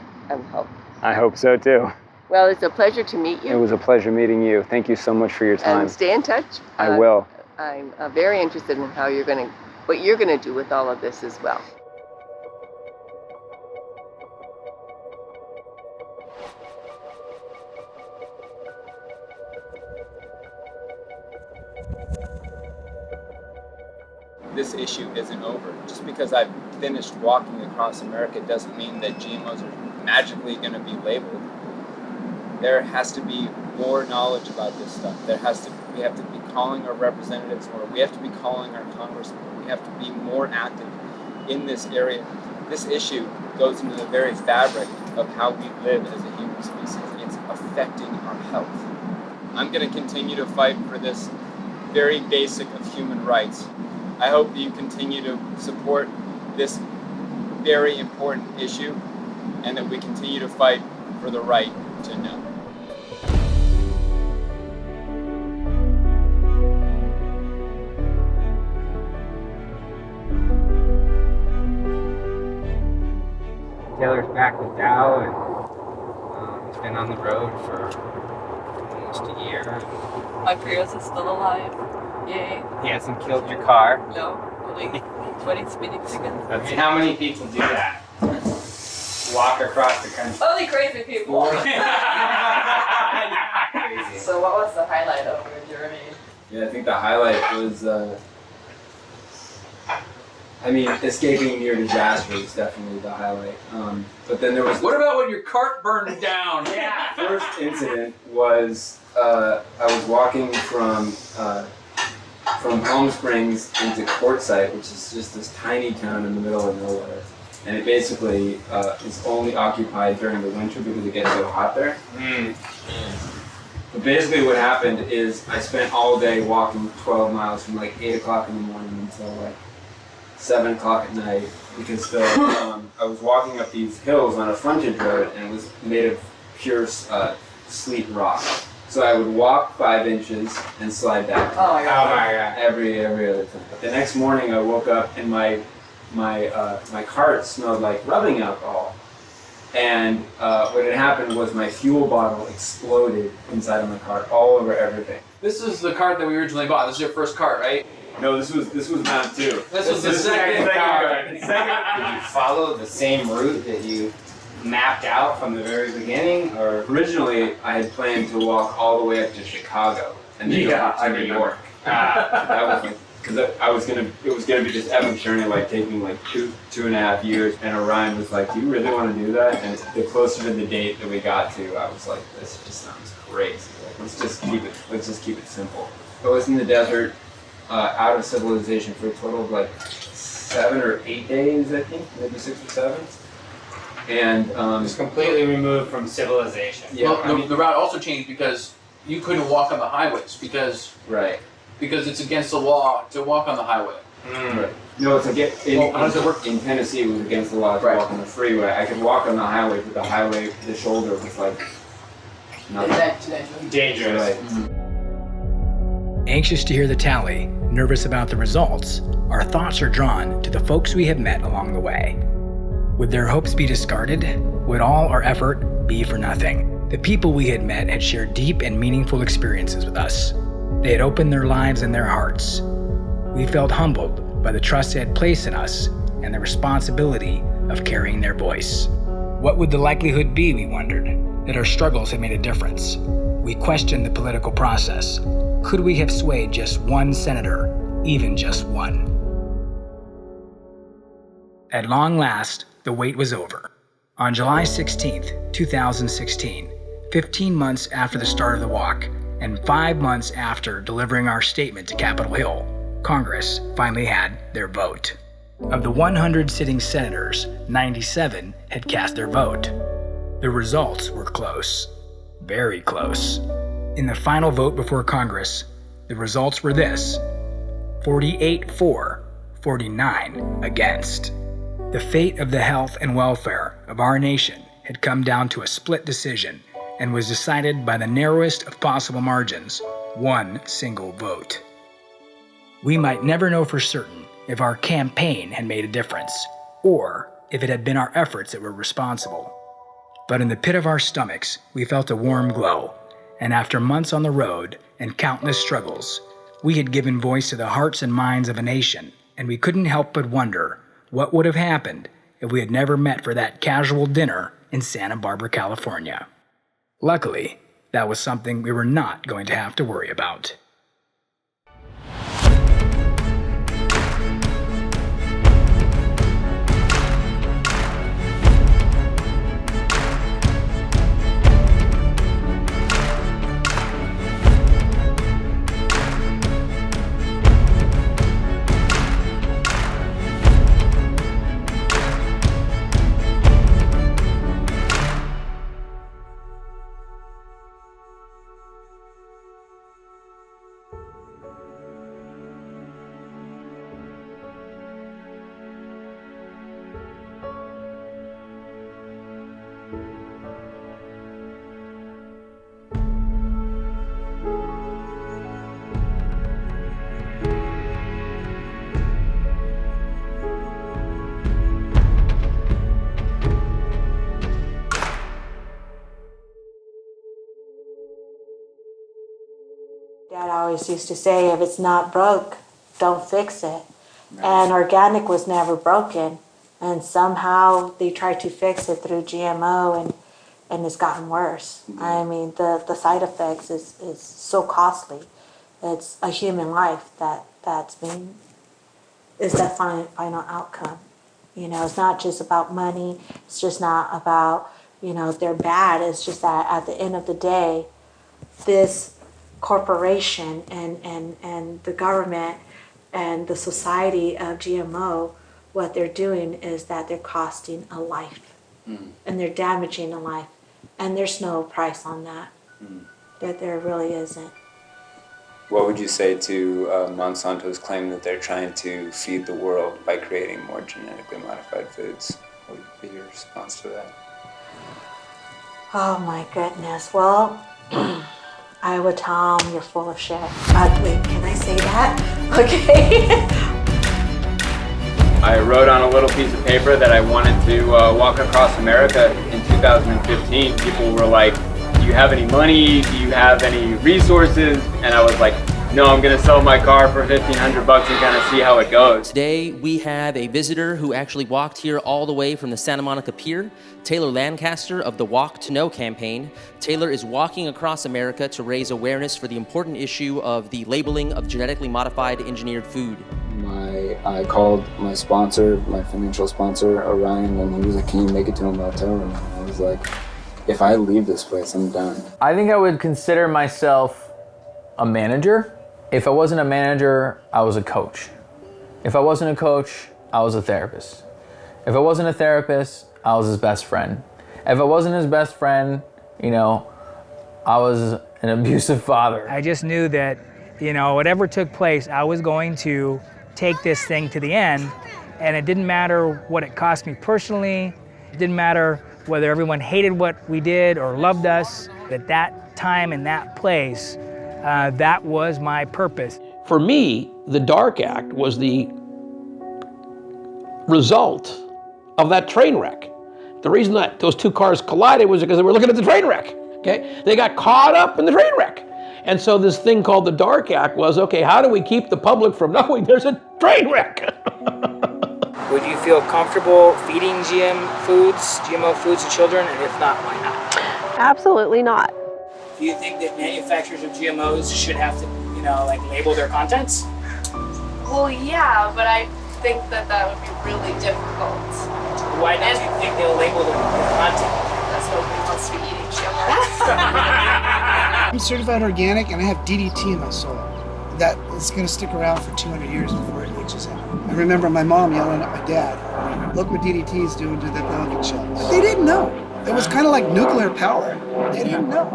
Speaker 21: hope.
Speaker 7: I hope so too.
Speaker 21: Well, it's a pleasure to meet you.
Speaker 7: It was a pleasure meeting you. Thank you so much for your time.
Speaker 21: And stay in touch.
Speaker 7: I will.
Speaker 21: I'm very interested in what you're going to do with all of this as well.
Speaker 22: This issue isn't over. Just because I've finished walking across America doesn't mean that GMOs are magically going to be labeled. there has to be more knowledge about this stuff. We have to be calling our representatives more. We have to be calling our congressmen. We have to be more active in this area. This issue goes into the very fabric of how we live as a human species. It's affecting our health. I'm going to continue to fight for this very basic of human rights. I hope that you continue to support this very important issue and that we continue to fight for the right to know.
Speaker 7: Taylor's back with Dow, and he's been on the road for almost a year.
Speaker 4: My Prius is still alive. Yay.
Speaker 7: He hasn't killed your car.
Speaker 4: No, only 20 speeding tickets.
Speaker 7: That's how many people do that? Walk across the country.
Speaker 4: Only crazy people.
Speaker 7: Crazy.
Speaker 4: So what was the highlight of your journey?
Speaker 10: Yeah, I think the highlight was, escaping near disaster was definitely the highlight. But then there was...
Speaker 6: What about when your cart burned down?
Speaker 10: Yeah. First incident was I was walking from Palm Springs into Quartzsite, which is just this tiny town in the middle of nowhere. And it basically is only occupied during the winter because it gets so hot there. But basically what happened is I spent all day walking 12 miles from like 8 o'clock in the morning until like 7 o'clock at night because I was walking up these hills on a frontage road and it was made of pure sleet rock. So I would walk 5 inches and slide back.
Speaker 4: Oh my God.
Speaker 7: Oh my God.
Speaker 10: Every other time. But the next morning I woke up and my cart smelled like rubbing alcohol. And what had happened was my fuel bottle exploded inside of my cart, all over everything.
Speaker 6: This is the cart that we originally bought. This is your first cart, right?
Speaker 10: No, this was round 2.
Speaker 6: This was the second cart.
Speaker 7: Did you follow the same route that you mapped out from the very beginning, or
Speaker 10: Originally, I had planned to walk all the way up to Chicago and then go up to New York. That was like, because it was gonna be this epic journey, like taking like 2.5 years. And Orion was like, "Do you really want to do that?" And the closer to the date that we got to, I was like, "This just sounds crazy. Like, let's just keep it simple." I was in the desert, out of civilization for a total of like 7 or 8 days, I think, maybe 6 or 7. And
Speaker 7: just completely removed from civilization?
Speaker 6: Yeah. Well, the route also changed because you couldn't walk on the highways because it's against the law to walk on the highway.
Speaker 10: Right. No, it's how does it work? In Tennessee, it was against the law to walk on the freeway. I could walk on the highway, but the shoulder was like nothing.
Speaker 7: Dangerous.
Speaker 10: Right.
Speaker 1: Anxious to hear the tally, nervous about the results, our thoughts are drawn to the folks we have met along the way. Would their hopes be discarded? Would all our effort be for nothing? The people we had met had shared deep and meaningful experiences with us. They had opened their lives and their hearts. We felt humbled by the trust they had placed in us and the responsibility of carrying their voice. What would the likelihood be, we wondered, that our struggles had made a difference? We questioned the political process. Could we have swayed just one senator, even just one? At long last, the wait was over. On July 16th, 2016, 15 months after the start of the walk, and 5 months after delivering our statement to Capitol Hill, Congress finally had their vote. Of the 100 sitting senators, 97 had cast their vote. The results were close, very close. In the final vote before Congress, the results were this: 48 for, 49 against. The fate of the health and welfare of our nation had come down to a split decision and was decided by the narrowest of possible margins, one single vote. We might never know for certain if our campaign had made a difference, or if it had been our efforts that were responsible. But in the pit of our stomachs, we felt a warm glow, and after months on the road and countless struggles, we had given voice to the hearts and minds of a nation, and we couldn't help but wonder what would have happened if we had never met for that casual dinner in Santa Barbara, California. Luckily, that was something we were not going to have to worry about.
Speaker 3: Dad always used to say, if it's not broke, don't fix it. And organic was never broken. And somehow they tried to fix it through GMO, and it's gotten worse. I mean, the side effects is so costly. It's a human life is that final outcome. You know, it's not just about money. It's just not about, you know, they're bad. It's just that at the end of the day, this corporation and the government and the society of GMO, what they're doing is that they're costing a life and they're damaging a life. And there's no price on that. That there really isn't.
Speaker 7: What would you say to Monsanto's claim that they're trying to feed the world by creating more genetically modified foods? What would be your response to that?
Speaker 3: Oh my goodness. Well, I would tell them you're full of shit. Wait, can I say that? Okay.
Speaker 22: I wrote on a little piece of paper that I wanted to walk across America in 2015. People were like, do you have any money? Do you have any resources? And I was like, no, I'm gonna sell my car for $1,500 and kind of see how it goes.
Speaker 8: Today, we have a visitor who actually walked here all the way from the Santa Monica Pier, Taylor Lancaster of the Walk to Know campaign. Taylor is walking across America to raise awareness for the important issue of the labeling of genetically modified engineered food.
Speaker 7: I called my sponsor, my financial sponsor, Orion, and he was like, can you make it to a motel room? And I was like, if I leave this place, I'm done.
Speaker 5: I think I would consider myself a manager. If I wasn't a manager, I was a coach. If I wasn't a coach, I was a therapist. If I wasn't a therapist, I was his best friend. If I wasn't his best friend, you know, I was an abusive father.
Speaker 1: I just knew that, you know, whatever took place, I was going to take this thing to the end, and it didn't matter what it cost me personally. It didn't matter whether everyone hated what we did or loved us. At that time and that place, that was my purpose.
Speaker 11: For me, the Dark Act was the result of that train wreck. The reason that those two cars collided was because they were looking at the train wreck, okay? They got caught up in the train wreck. And so this thing called the Dark Act was, okay, how do we keep the public from knowing there's a train wreck?
Speaker 1: Would you feel comfortable feeding GMO foods to children? And if not, why not?
Speaker 23: Absolutely not.
Speaker 1: Do you think that manufacturers of GMOs should have to, you know, like label their contents?
Speaker 25: Well, yeah, but I think that would be really difficult.
Speaker 1: Why don't you think they'll label their content?
Speaker 25: Because nobody wants to be eating GMOs.
Speaker 26: I'm certified organic and I have DDT in my soil. That is going to stick around for 200 years before it leaches out. I remember my mom yelling at my dad, look what DDT is doing to the pelican shells. But they didn't know. It was kind of like nuclear power. They didn't know.